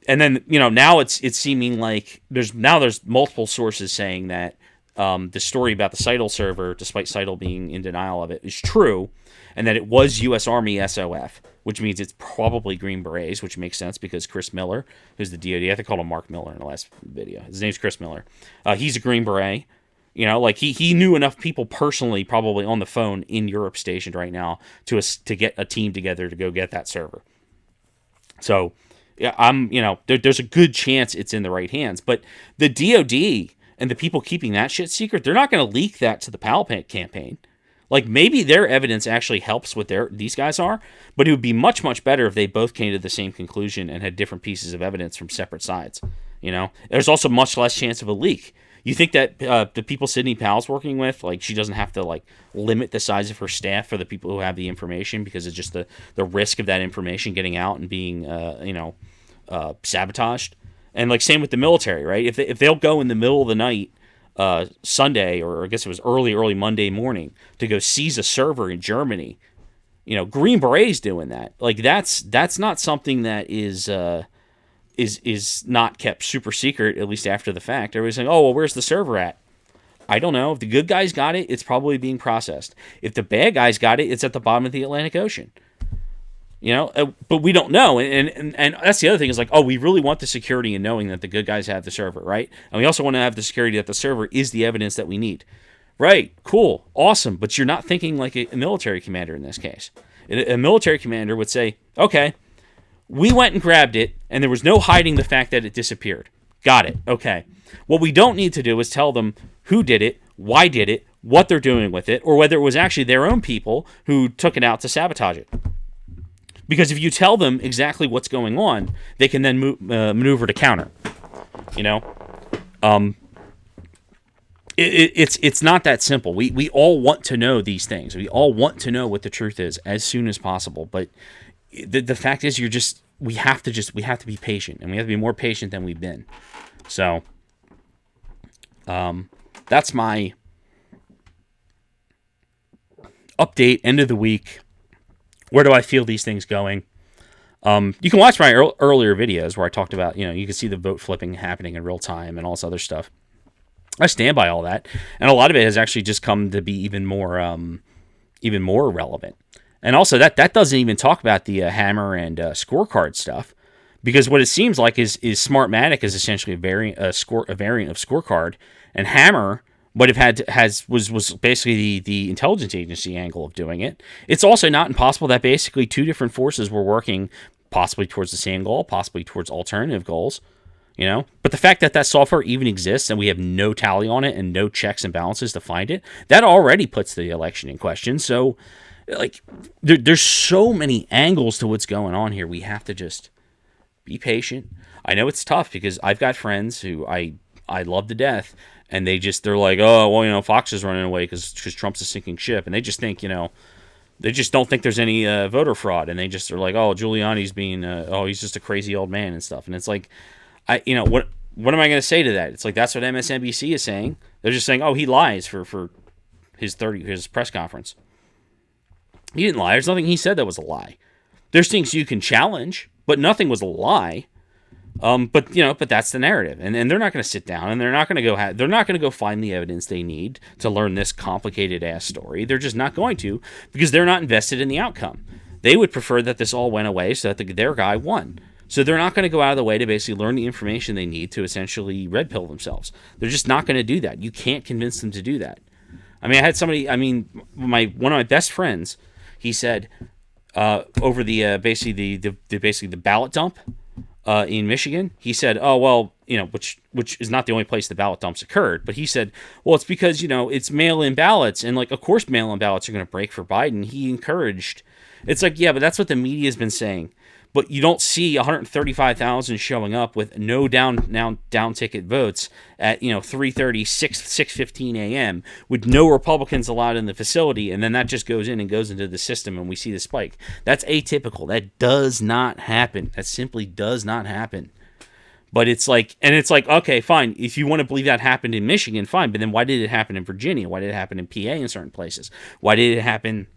then now it's seeming like there's multiple sources saying that the story about the Seidel server, despite Seidel being in denial of it, is true, and that it was U.S. Army SOF, which means it's probably Green Berets, which makes sense because Chris Miller, who's the DoD, I think I called him Mark Miller in the last video. His name's Chris Miller. He's a Green Beret. He knew enough people personally, probably on the phone in Europe stationed right now, to get a team together to go get that server. So, yeah, there's a good chance it's in the right hands. But the DoD and the people keeping that shit secret, they're not going to leak that to the Powell campaign. Like, maybe their evidence actually helps what these guys are, but it would be much, much better if they both came to the same conclusion and had different pieces of evidence from separate sides. There's also much less chance of a leak. You think that the people Sidney Powell's working with, she doesn't have to, limit the size of her staff for the people who have the information, because it's just the risk of that information getting out and being, sabotaged. And, same with the military, right? If they'll go in the middle of the night, Sunday, or I guess it was early Monday morning, to go seize a server in Germany, Green Berets doing that. That's not something that is not kept super secret, at least after the fact. Everybody's saying, oh, well, where's the server at? I don't know. If the good guys got it, it's probably being processed. If the bad guys got it, it's at the bottom of the Atlantic Ocean. But we don't know. And that's the other thing, is we really want the security in knowing that the good guys have the server, right? And we also want to have the security that the server is the evidence that we need. Right, cool, awesome. But you're not thinking like a military commander in this case. A military commander would say, okay, we went and grabbed it, and there was no hiding the fact that it disappeared. Got it. Okay. What we don't need to do is tell them who did it, why did it, what they're doing with it, or whether it was actually their own people who took it out to sabotage it. Because if you tell them exactly what's going on, they can then maneuver to counter. It's not that simple. We all want to know these things. We all want to know what the truth is as soon as possible, but the fact is, we have to be patient, and we have to be more patient than we've been. So, that's my update, end of the week. Where do I feel these things going? You can watch my earlier videos where I talked about, you can see the vote flipping happening in real time and all this other stuff. I stand by all that, and a lot of it has actually just come to be even more relevant. And also, that doesn't even talk about the hammer and scorecard stuff, because what it seems like is Smartmatic is essentially a variant of scorecard, and hammer was basically the intelligence agency angle of doing it. It's also not impossible that basically two different forces were working possibly towards the same goal, possibly towards alternative goals. But the fact that software even exists and we have no tally on it and no checks and balances to find it, that already puts the election in question. So, there's so many angles to what's going on here. We have to just be patient. I know it's tough because I've got friends who I love to death, and they're like, oh, well, Fox is running away because Trump's a sinking ship, and they just think, They just don't think there's any voter fraud, and they just are like, oh, Giuliani's being, he's just a crazy old man and stuff. And it's like, what am I going to say to that? It's like, that's what MSNBC is saying. They're just saying, oh, he lies for his press conference. He didn't lie. There's nothing he said that was a lie. There's things you can challenge, but nothing was a lie. But that's the narrative, and they're not going to sit down, and they're not going to go find the evidence they need to learn this complicated ass story. They're just not going to, because they're not invested in the outcome. They would prefer that this all went away so that their guy won. So they're not going to go out of the way to basically learn the information they need to essentially red pill themselves. They're just not going to do that. You can't convince them to do that. I mean, I had somebody. I mean, one of my best friends. He said over the basically the ballot dump in Michigan. He said, "Oh well, which is not the only place the ballot dumps occurred." But he said, "Well, it's because it's mail-in ballots, and like of course mail-in ballots are going to break for Biden." He encouraged. It's like, yeah, but that's what the media has been saying. But you don't see 135,000 showing up with no down ticket votes at 3:30, 6:15 a.m. with no Republicans allowed in the facility, and then that just goes into the system, and we see the spike. That's atypical. That does not happen. That simply does not happen. But it's like, okay, fine. If you want to believe that happened in Michigan, fine. But then why did it happen in Virginia? Why did it happen in PA in certain places? Why did it happen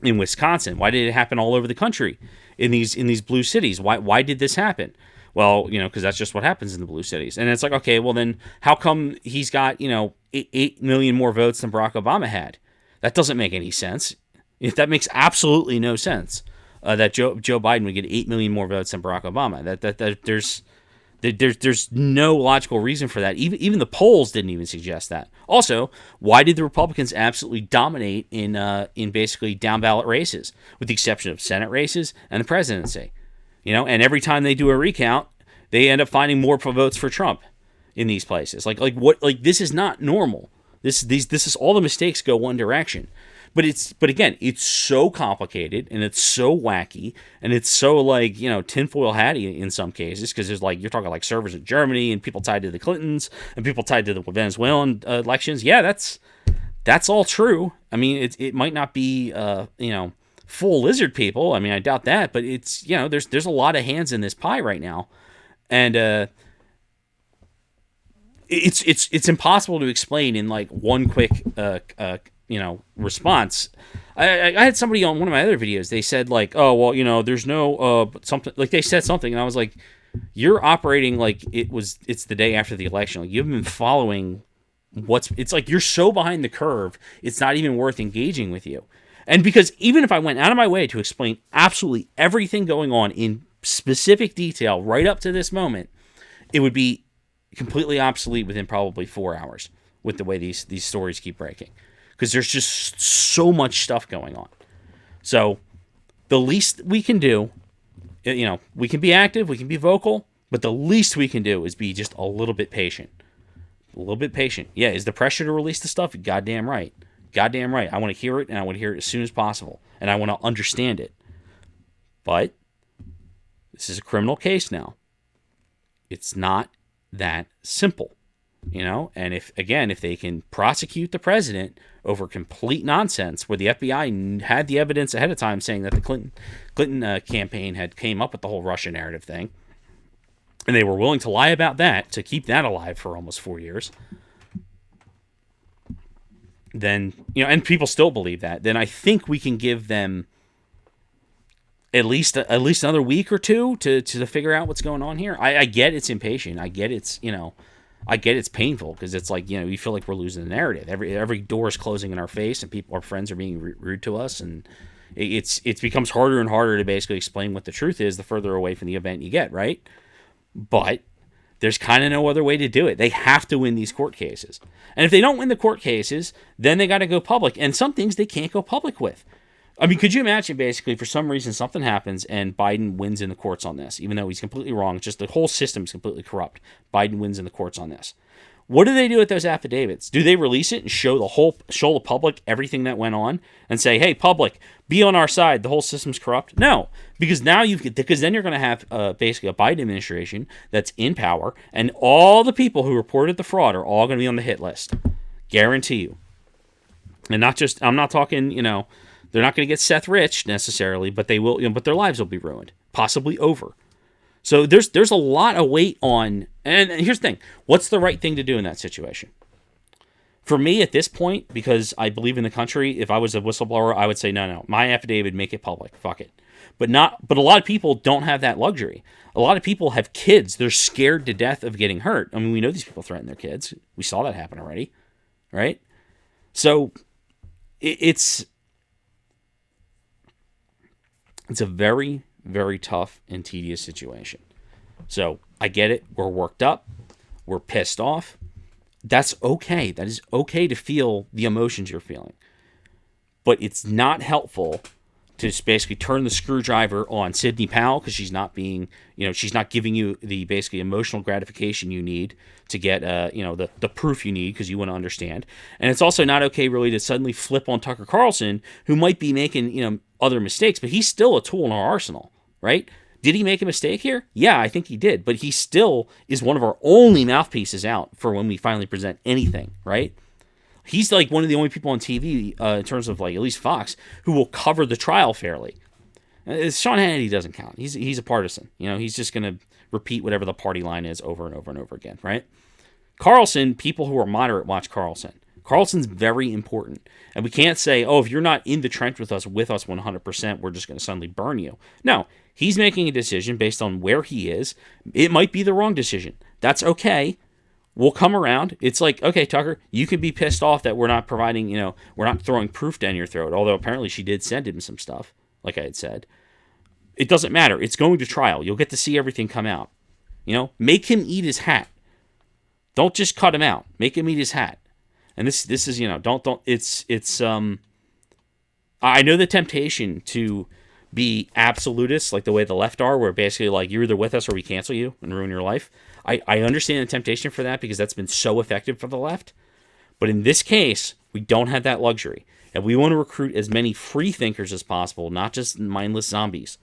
in Wisconsin? Why did it happen all over the country in these blue cities? Why did this happen? Well, because that's just what happens in the blue cities. And it's like, okay, well then how come he's got 8 million more votes than Barack Obama had? That doesn't make any sense. If that makes absolutely no sense, that Joe Biden would get 8 million more votes than Barack Obama. That there's no logical reason for that. Even the polls didn't even suggest that. Also, why did the Republicans absolutely dominate in basically down ballot races, with the exception of Senate races and the presidency? And every time they do a recount, they end up finding more votes for Trump in these places. Like this is not normal. This is all the mistakes go one direction. But again, it's so complicated, and it's so wacky, and it's so tinfoil hatty in some cases, because there's you're talking servers in Germany and people tied to the Clintons and people tied to the Venezuelan elections. Yeah, that's all true. I mean, it might not be full lizard people. I mean, I doubt that, but it's there's a lot of hands in this pie right now, and it's impossible to explain in one quick response. I had somebody on one of my other videos. They said oh well, there's no something, they said something, and I was like, you're operating like it's the day after the election. You haven't been following it's like you're so behind the curve. It's not even worth engaging with you. And because even if I went out of my way to explain absolutely everything going on in specific detail right up to this moment, it would be completely obsolete within probably 4 hours with the way these stories keep breaking. Because there's just so much stuff going on. So the least we can do, we can be active, we can be vocal, but the least we can do is be just a little bit patient. A little bit patient. Yeah, is the pressure to release the stuff? Goddamn right. Goddamn right. I want to hear it, and I want to hear it as soon as possible. And I want to understand it. But this is a criminal case now. It's not that simple. And if they can prosecute the president over complete nonsense, where the FBI had the evidence ahead of time saying that the Clinton campaign had came up with the whole Russia narrative thing, and they were willing to lie about that to keep that alive for almost 4 years, then and people still believe that, then I think we can give them at least another week or two to figure out what's going on here. I get it's impatient. I get it's I get it's painful, because it's you feel like we're losing the narrative. Every door is closing in our face, and our friends are being rude to us, and it becomes harder and harder to basically explain what the truth is the further away from the event you get, right? But there's kind of no other way to do it. They have to win these court cases. And if they don't win the court cases, then they got to go public. And some things they can't go public with. I mean, could you imagine basically for some reason something happens and Biden wins in the courts on this, even though he's completely wrong. Just the whole system is completely corrupt. Biden wins in the courts on this. What do they do with those affidavits? Do they release it and show the public everything that went on and say, hey, public, be on our side. The whole system's corrupt? No, because then you're going to have basically a Biden administration that's in power, and all the people who reported the fraud are all going to be on the hit list. Guarantee you. And I'm not talking, They're not going to get Seth rich necessarily, but they will. But their lives will be ruined, possibly over. So there's a lot of weight on. And here's the thing: what's the right thing to do in that situation? For me, at this point, because I believe in the country, if I was a whistleblower, I would say no. My affidavit, make it public. Fuck it. But a lot of people don't have that luxury. A lot of people have kids. They're scared to death of getting hurt. I mean, we know these people threaten their kids. We saw that happen already, right? So it's a very, very tough and tedious situation. So I get it. We're worked up. We're pissed off. That's okay. That is okay to feel the emotions you're feeling. But it's not helpful to just basically turn the screwdriver on Sidney Powell because she's not being, she's not giving you the basically emotional gratification you need to get, the proof you need because you want to understand. And it's also not okay really to suddenly flip on Tucker Carlson, who might be making, other mistakes, but he's still a tool in our arsenal, right? Did he make a mistake here? Yeah, I think he did, but he still is one of our only mouthpieces out for when we finally present anything, right? He's like one of the only people on TV, in terms of like at least Fox, who will cover the trial fairly. Sean Hannity doesn't count. He's a partisan. He's just going to repeat whatever the party line is over and over and over again, right? Carlson, people who are moderate watch Carlson. Carlson's very important. And we can't say, oh, if you're not in the trench with us 100%, we're just going to suddenly burn you. No, he's making a decision based on where he is. It might be the wrong decision. That's okay. We'll come around. It's like, okay, Tucker, you can be pissed off that we're not providing, we're not throwing proof down your throat. Although apparently she did send him some stuff, like I had said. It doesn't matter. It's going to trial. You'll get to see everything come out. Make him eat his hat. Don't just cut him out. Make him eat his hat. And this is, it's I know the temptation to be absolutist, like the way the left are, where basically like you're either with us or we cancel you and ruin your life. I understand the temptation for that because that's been so effective for the left. But in this case, we don't have that luxury. And we want to recruit as many free thinkers as possible, not just mindless zombies.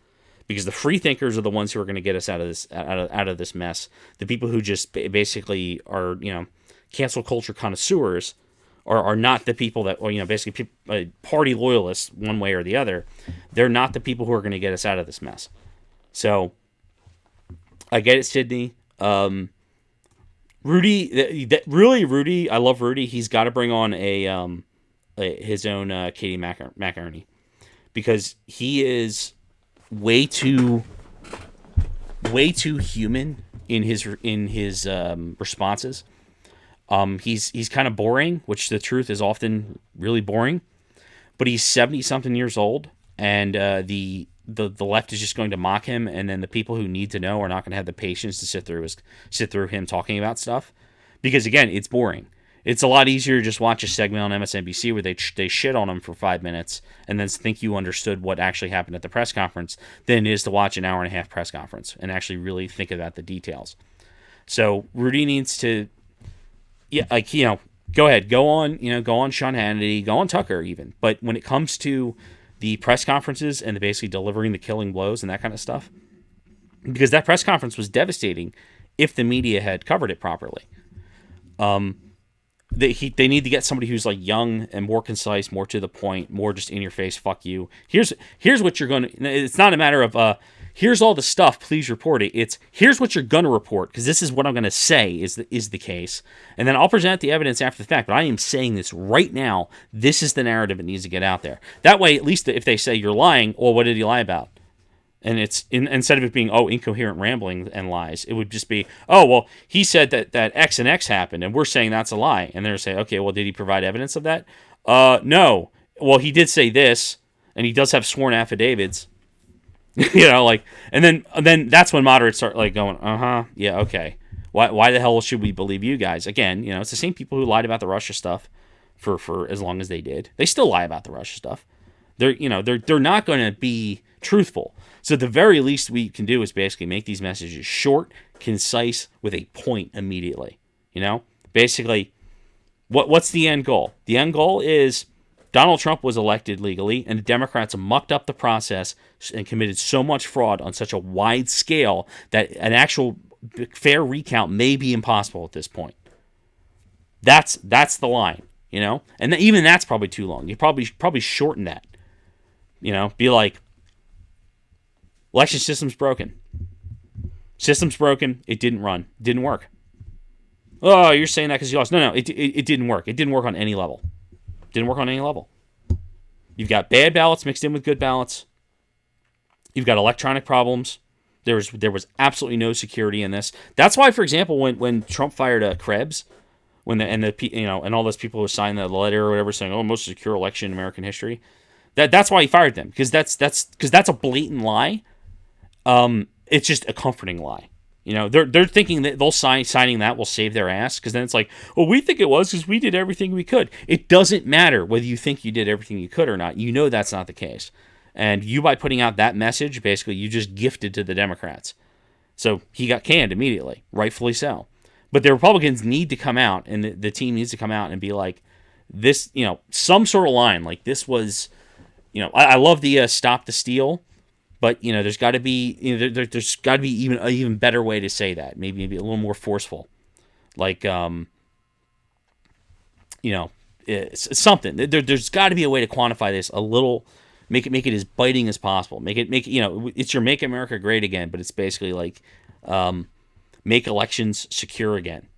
Because the free thinkers are the ones who are going to get us out of this mess. The people who just basically are, cancel culture connoisseurs are not the people that, basically party loyalists one way or the other. They're not the people who are going to get us out of this mess. So I get it, Sidney. Rudy, I love Rudy. He's got to bring on his own Katie McInerney because he is way too human in his responses. He's kind of boring, which the truth is often really boring. But he's 70-something years old, and the left is just going to mock him, and then the people who need to know are not going to have the patience to sit through him talking about stuff, because again, it's boring. It's a lot easier to just watch a segment on MSNBC where they shit on him for 5 minutes and then think you understood what actually happened at the press conference than it is to watch an hour and a half press conference and actually really think about the details. So Rudy needs to, go ahead, go on Sean Hannity, go on Tucker even. But when it comes to the press conferences and basically delivering the killing blows and that kind of stuff, because that press conference was devastating if the media had covered it properly. They need to get somebody who's like young and more concise, more to the point, more just in your face. Fuck you. Here's what you're gonna. It's not a matter of here's all the stuff. Please report it. It's here's what you're gonna report because this is what I'm gonna say is the case, and then I'll present the evidence after the fact. But I am saying this right now. This is the narrative that needs to get out there. That way, at least if they say you're lying, well, what did he lie about? And it's instead of it being incoherent rambling and lies, it would just be he said that X and X happened, and we're saying that's a lie. And they're saying, okay, well, did he provide evidence of that? No. Well, he did say this, and he does have sworn affidavits. And then that's when moderates start like going, yeah, okay. Why the hell should we believe you guys? Again, it's the same people who lied about the Russia stuff for as long as they did. They still lie about the Russia stuff. They're not going to be truthful. So the very least we can do is basically make these messages short, concise, with a point immediately. Basically, what's the end goal? The end goal is Donald Trump was elected legally, and the Democrats mucked up the process and committed so much fraud on such a wide scale that an actual fair recount may be impossible at this point. That's the line, and even that's probably too long. You probably shorten that. Be like, election system's broken. System's broken. It didn't run. Didn't work. Oh, you're saying that because you lost. No, it didn't work. It didn't work on any level. Didn't work on any level. You've got bad ballots mixed in with good ballots. You've got electronic problems. There was absolutely no security in this. That's why, for example, when Trump fired Krebs, and all those people who signed the letter or whatever saying, "Oh, most secure election in American history," that's why he fired them, because that's a blatant lie. It's just a comforting lie. They're thinking that signing that will save their ass, because then it's like, well, we think it was because we did everything we could. It doesn't matter whether you think you did everything you could or not. That's not the case. And you, by putting out that message, basically you just gifted to the Democrats. So he got canned immediately, rightfully so. But the Republicans need to come out, and the team needs to come out and be like, this, some sort of line. Like, this was, I love the stop the steal, but, there's got to be, there's got to be even better way to say that. Maybe a little more forceful. Like, it's something. There's got to be a way to quantify this a little. Make it as biting as possible. Make it it's your Make America Great Again, but it's basically like make elections secure again,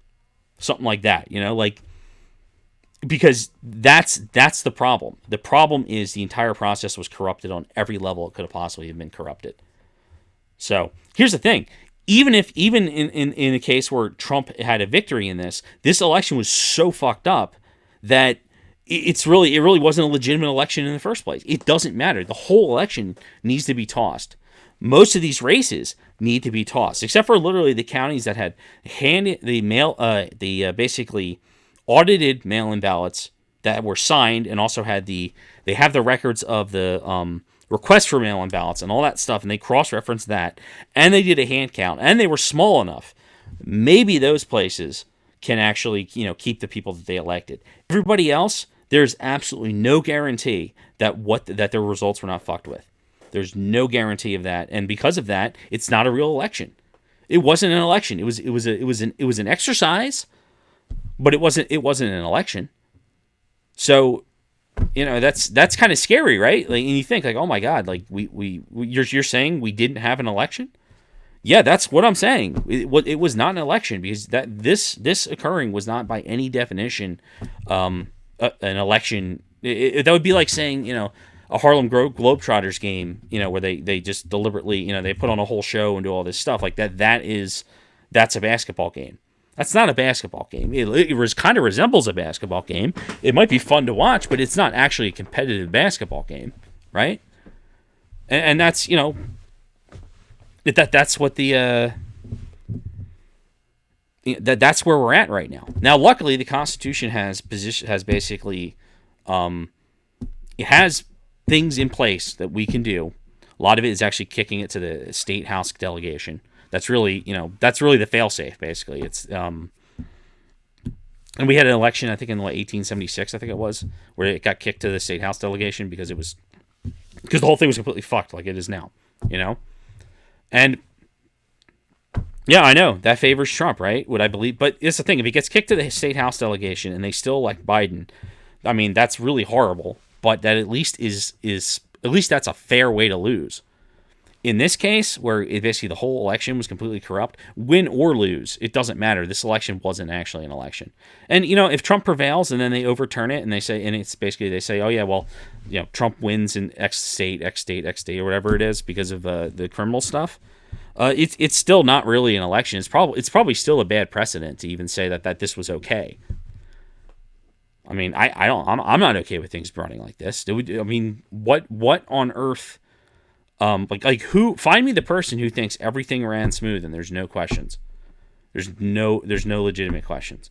something like that. Because that's the problem. The problem is the entire process was corrupted on every level it could have possibly have been corrupted. So here's the thing: even in a case where Trump had a victory in this election was so fucked up that it really wasn't a legitimate election in the first place. It doesn't matter. The whole election needs to be tossed. Most of these races need to be tossed, except for literally the counties that had basically audited mail-in ballots that were signed, and also they have the records of the request for mail-in ballots and all that stuff, and they cross-referenced that, and they did a hand count, and they were small enough. Maybe those places can actually keep the people that they elected. Everybody else, there's absolutely no guarantee that their results were not fucked with. There's no guarantee of that, and because of that, it's not a real election. It wasn't an election. It was an exercise, but it wasn't an election. So, that's kind of scary, right? Like, and you think like, oh my God, like you're saying we didn't have an election? Yeah, that's what I'm saying. It was not an election, because this occurring was not by any definition an election. That would be like saying, a Harlem Globetrotters game, where they just deliberately, they put on a whole show and do all this stuff like that. That's a basketball game. That's not a basketball game. It kind of resembles a basketball game. It might be fun to watch, but it's not actually a competitive basketball game, right? And that's, that's what that's where we're at right now. Now, luckily, the Constitution has basically, it has things in place that we can do. A lot of it is actually kicking it to the state house delegation. That's really, the fail-safe, basically. It's, and we had an election, I think in 1876, I think it was, where it got kicked to the state house delegation because the whole thing was completely fucked, like it is now, And yeah, I know that favors Trump, right? Would I believe? But it's the thing: if he gets kicked to the state house delegation and they still elect Biden, I mean, that's really horrible. But that at least that's a fair way to lose. In this case, where basically the whole election was completely corrupt, win or lose, it doesn't matter. This election wasn't actually an election. And, if Trump prevails and then they overturn it and they say, they say, oh yeah, well, Trump wins in X state, or whatever it is because of the criminal stuff. It's still not really an election. It's probably still a bad precedent to even say that this was okay. I mean, I'm not okay with things running like this. What on earth? Who? Find me the person who thinks everything ran smooth and there's no questions. There's no legitimate questions.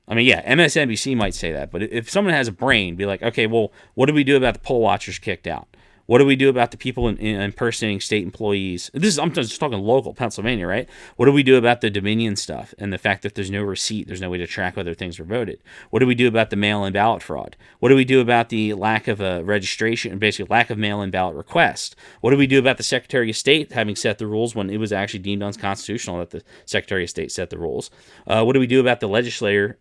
I mean, yeah, MSNBC might say that, but if someone has a brain, be like, okay, well, what do we do about the poll watchers kicked out? What do we do about the people impersonating state employees? I'm just talking local Pennsylvania, right? What do we do about the Dominion stuff and the fact that there's no receipt, there's no way to track whether things were voted? What do we do about the mail-in ballot fraud? What do we do about the lack of a registration and basically lack of mail-in ballot request? What do we do about the Secretary of State having set the rules when it was actually deemed unconstitutional that the Secretary of State set the rules? What do we do about the legislator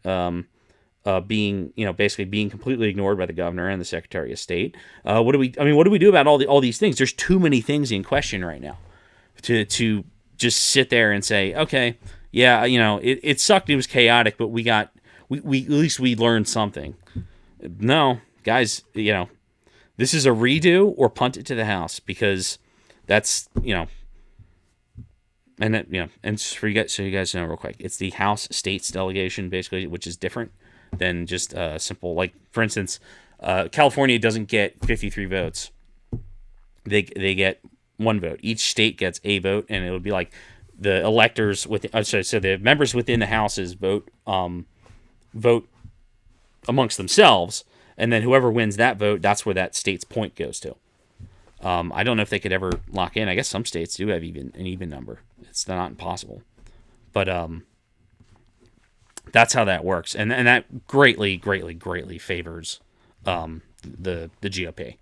being, basically being completely ignored by the governor and the Secretary of State. What do we do about all these things? There's too many things in question right now to just sit there and say, okay, yeah, it sucked. It was chaotic, but we at least we learned something. No, guys, this is a redo or punt it to the House, because that's, and that, and for you guys, so you guys know real quick, it's the House States delegation basically, which is different than just simple, like, for instance, California doesn't get 53 votes. They get one vote. Each state gets a vote, and it would be like the electors so the members within the houses vote amongst themselves, and then whoever wins that vote, that's where that state's point goes to. I don't know if they could ever lock in. I guess some states do have an even number. It's not impossible, but that's how that works, and that greatly favors the GOP.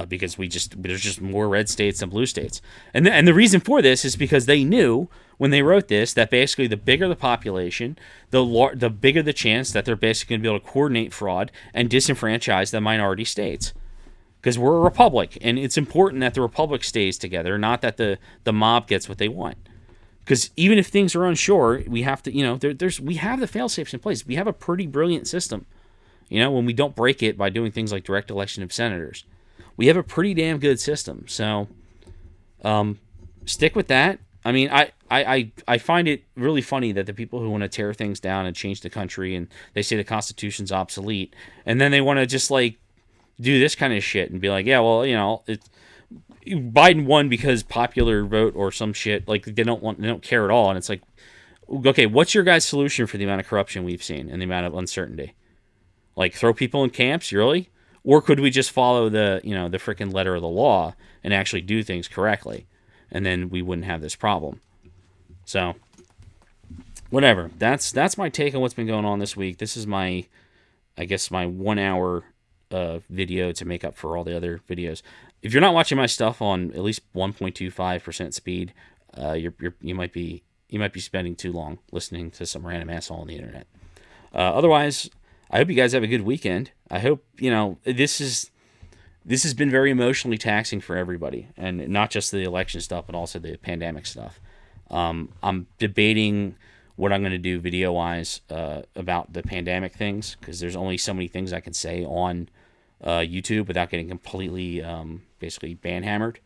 Because there's just more red states than blue states, and the reason for this is because they knew when they wrote this that basically the bigger the population, the bigger the chance that they're basically going to be able to coordinate fraud and disenfranchise the minority states. Because we're a republic, and it's important that the republic stays together, not that the mob gets what they want. Because even if things are unsure, we have to, we have the fail-safes in place. We have a pretty brilliant system, when we don't break it by doing things like direct election of senators. We have a pretty damn good system. So stick with that. I mean, I find it really funny that the people who want to tear things down and change the country, and they say the Constitution's obsolete, and then they want to just like do this kind of shit and be like, yeah, well, Biden won because popular vote or some shit. Like they don't care at all. And it's like, okay, what's your guys' solution for the amount of corruption we've seen and the amount of uncertainty? Like throw people in camps, really? Or could we just follow the freaking letter of the law and actually do things correctly, and then we wouldn't have this problem? So, whatever. That's my take on what's been going on this week. This is my 1 hour video to make up for all the other videos. If you're not watching my stuff on at least 1.25% speed, you might be spending too long listening to some random asshole on the internet. Otherwise, I hope you guys have a good weekend. I hope, this has been very emotionally taxing for everybody, and not just the election stuff, but also the pandemic stuff. I'm debating what I'm going to do video-wise about the pandemic things, because there's only so many things I can say on YouTube without getting completely, basically ban-hammered.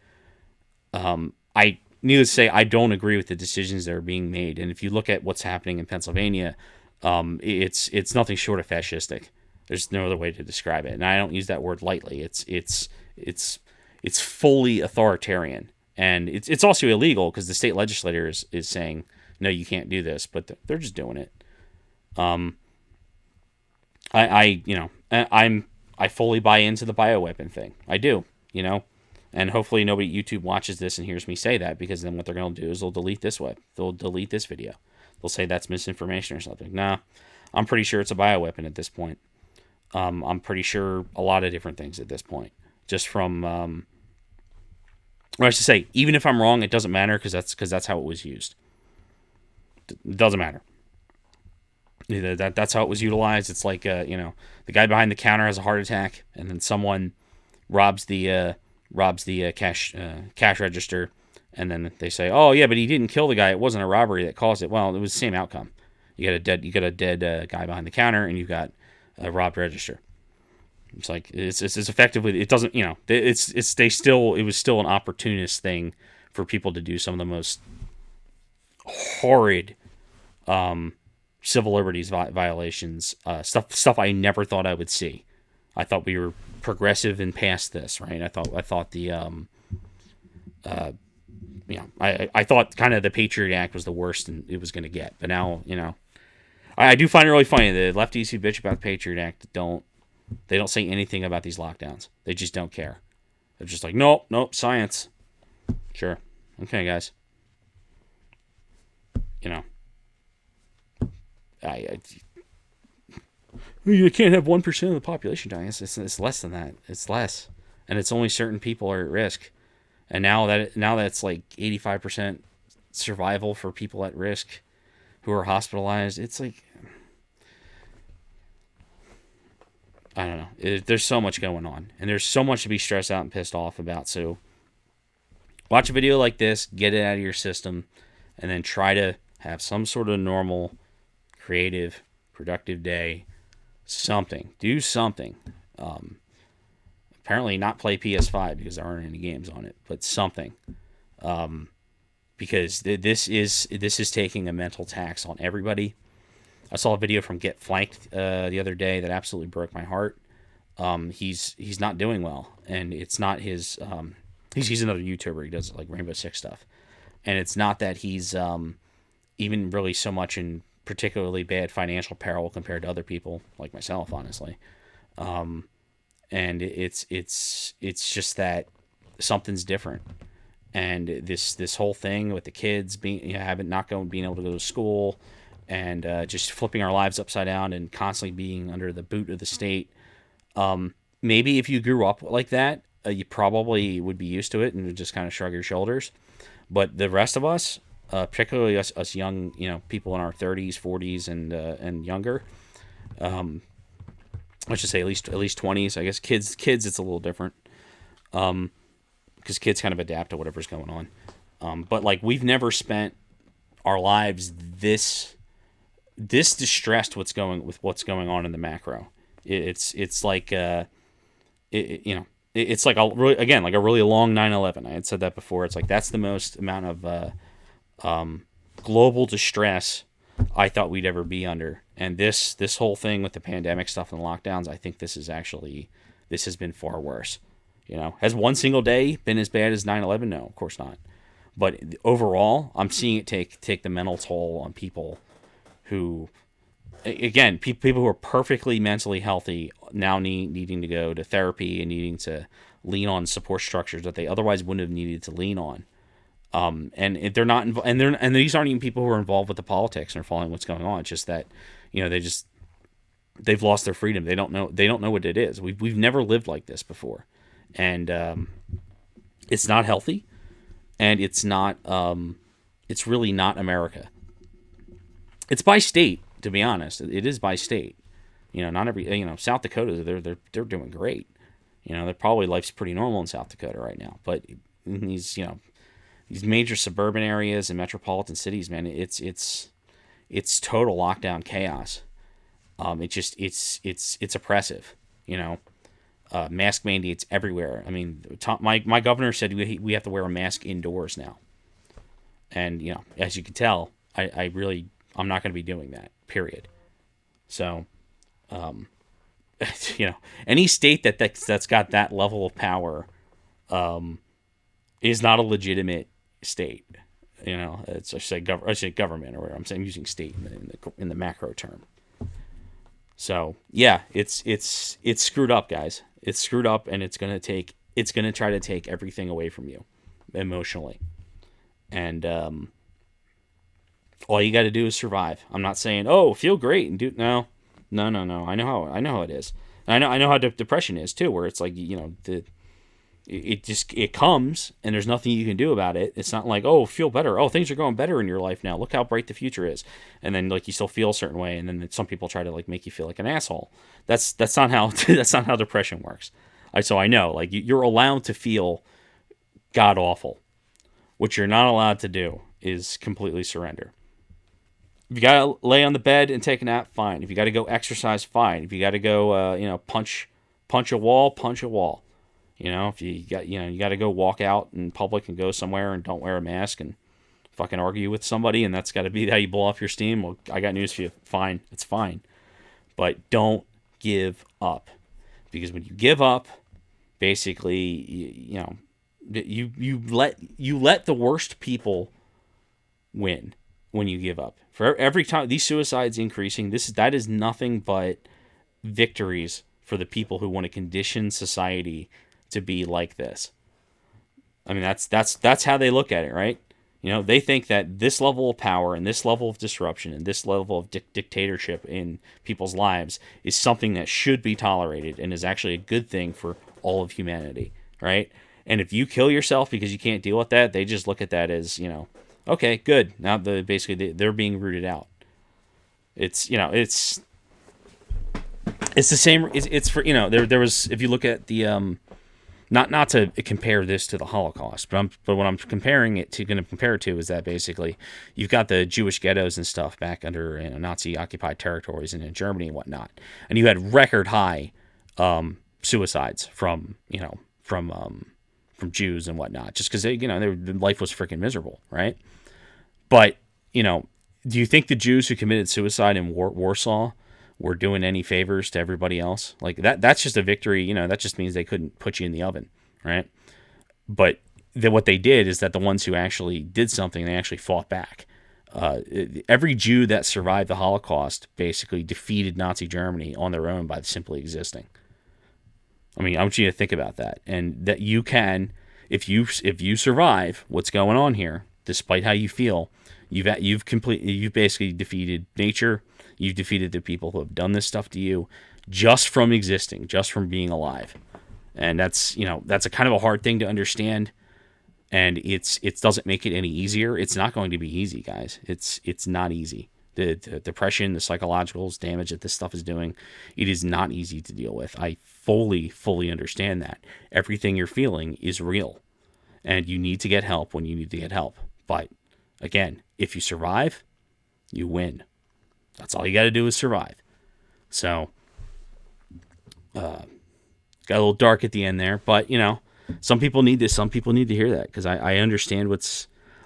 Needless to say, I don't agree with the decisions that are being made, and if you look at what's happening in Pennsylvania, it's nothing short of fascistic. There's no other way to describe it, and I don't use that word lightly. It's fully authoritarian, and it's also illegal because the state legislature is saying no, you can't do this, but they're just doing it. I fully buy into the bioweapon thing. I do, and hopefully nobody at YouTube watches this and hears me say that, because then what they're going to do is they'll delete this they'll delete this video. They'll say that's misinformation or something. Nah, I'm pretty sure it's a bioweapon at this point. I'm pretty sure a lot of different things at this point. Just from, or I should say, even if I'm wrong, it doesn't matter, because that's how it was used. It doesn't matter. That's how it was utilized. It's like, the guy behind the counter has a heart attack, and then someone robs the cash register. And then they say, "Oh yeah, but he didn't kill the guy. It wasn't a robbery that caused it." Well, it was the same outcome. You got a dead guy behind the counter, and you got a robbed register. It's like it's effectively, it doesn't, it was still an opportunist thing for people to do some of the most horrid civil liberties violations, stuff I never thought I would see. I thought we were progressive and past this, right? I thought the I thought kind of the Patriot Act was the worst and it was going to get. But now, I do find it really funny. The lefties who bitch about the Patriot Act don't say anything about these lockdowns. They just don't care. They're just like, nope, science. Sure. Okay, guys. You can't have 1% of the population dying. It's less than that. It's less. And it's only certain people are at risk. And now that's like 85% survival for people at risk who are hospitalized. It's like, don't know. There's so much going on, and there's so much to be stressed out and pissed off about. So watch a video like this, get it out of your system, and then try to have some sort of normal, creative, productive day. Something. Do something. Apparently not play PS5 because there aren't any games on it, but something. Because this is taking a mental tax on everybody. I saw a video from Get Flanked the other day that absolutely broke my heart. He's not doing well, and it's not his. He's another YouTuber. He does like Rainbow Six stuff, and it's not that he's even really so much in particularly bad financial peril compared to other people like myself, honestly. And it's just that something's different. And this whole thing with the kids being being able to go to school, and just flipping our lives upside down and constantly being under the boot of the state. Maybe if you grew up like that, you probably would be used to it and would just kind of shrug your shoulders. But the rest of us, particularly us young, people in our 30s, 40s, and younger, I should say at least 20s. I guess kids, it's a little different. Because kids kind of adapt to whatever's going on. But like we've never spent our lives this distressed what's going on in the macro. It's like it's like a really long 9/11. I had said that before. It's like that's the most amount of global distress I thought we'd ever be under. And this whole thing with the pandemic stuff and the lockdowns, I think this has been far worse. Has one single day been as bad as 9/11? No, of course not. But overall, I'm seeing it take the mental toll on people who, again, people who are perfectly mentally healthy now needing to go to therapy and needing to lean on support structures that they otherwise wouldn't have needed to lean on. And they're not, and these aren't even people who are involved with the politics and are following what's going on. It's just that, they've lost their freedom. They don't know what it is. We've never lived like this before. And it's not healthy, and it's not. It's really not America. It's by state, to be honest. It is by state. Not every. South Dakota, they're doing great. They're probably life's pretty normal in South Dakota right now. But in these major suburban areas and metropolitan cities, man, it's total lockdown chaos. It's oppressive. Mask mandates everywhere. I mean, my governor said we have to wear a mask indoors now. And, as you can tell, I'm not going to be doing that, period. So, any state that's got that level of power is not a legitimate state. I say government, or I'm using state in the macro term. So yeah, it's screwed up, guys. It's screwed up, and it's gonna try to take everything away from you, emotionally. And all you got to do is survive. I'm not saying feel great and do no. I know how it is. And I know how depression is too, where it's like it comes and there's nothing you can do about it. It's not like, feel better. Things are going better in your life now. Look how bright the future is. And then like you still feel a certain way, and then some people try to like make you feel like an asshole. That's not how that's not how depression works. So I know, like, you're allowed to feel god awful. What you're not allowed to do is completely surrender. If you gotta lay on the bed and take a nap, fine. If you gotta go exercise, fine. If you gotta go punch a wall, punch a wall. If you got to go walk out in public and go somewhere and don't wear a mask and fucking argue with somebody, and that's got to be how you blow off your steam. Well, I got news for you. Fine. It's fine. But don't give up. Because when you give up, basically, you let the worst people win when you give up. For every time these suicides increasing, that is nothing but victories for the people who want to condition society to be like this. I mean, that's how they look at it, right? They think that this level of power and this level of disruption and this level of dictatorship in people's lives is something that should be tolerated and is actually a good thing for all of humanity, right? And if you kill yourself because you can't deal with that, they just look at that as, okay, good. Now they're being rooted out. It's It's the same. It's for, there was, if you look at the not to compare this to the Holocaust, but what I'm comparing it to, going to compare it to, is that basically you've got the Jewish ghettos and stuff back under, Nazi occupied territories and in Germany and whatnot, and you had record high suicides from Jews and whatnot, just because their life was freaking miserable, right? But do you think the Jews who committed suicide in Warsaw were doing any favors to everybody else? Like that's just a victory. That just means they couldn't put you in the oven, right? But what they did is that the ones who actually did something, they actually fought back. Every Jew that survived the Holocaust basically defeated Nazi Germany on their own by simply existing. I mean, I want you to think about that, and that you can, if you survive what's going on here, despite how you feel, you've basically defeated nature. You've defeated the people who have done this stuff to you, just from existing, just from being alive. And that's a kind of a hard thing to understand, and it doesn't make it any easier. It's not going to be easy, guys. It's not easy. The depression, the psychological damage that this stuff is doing, it is not easy to deal with. I fully understand that. Everything you're feeling is real, and you need to get help when you need to get help. But again, if you survive, you win. That's all you got to do is survive. So, got a little dark at the end there, but some people need this. Some people need to hear that, because I understand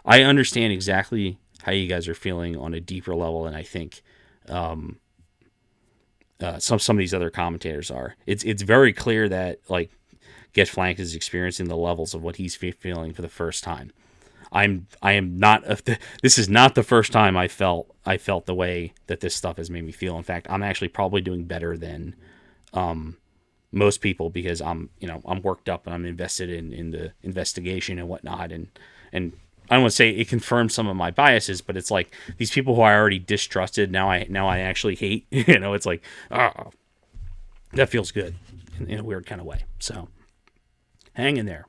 I understand exactly how you guys are feeling on a deeper level than I think some of these other commentators are. It's very clear that, like, Get Flanked is experiencing the levels of what he's feeling for the first time. I am not. This is not the first time I felt the way that this stuff has made me feel. In fact, I'm actually probably doing better than most people, because I'm worked up and I'm invested in the investigation and whatnot, and I don't want to say it confirms some of my biases, but it's like these people who I already distrusted, now I actually hate. It's like, that feels good in a weird kind of way. So hang in there.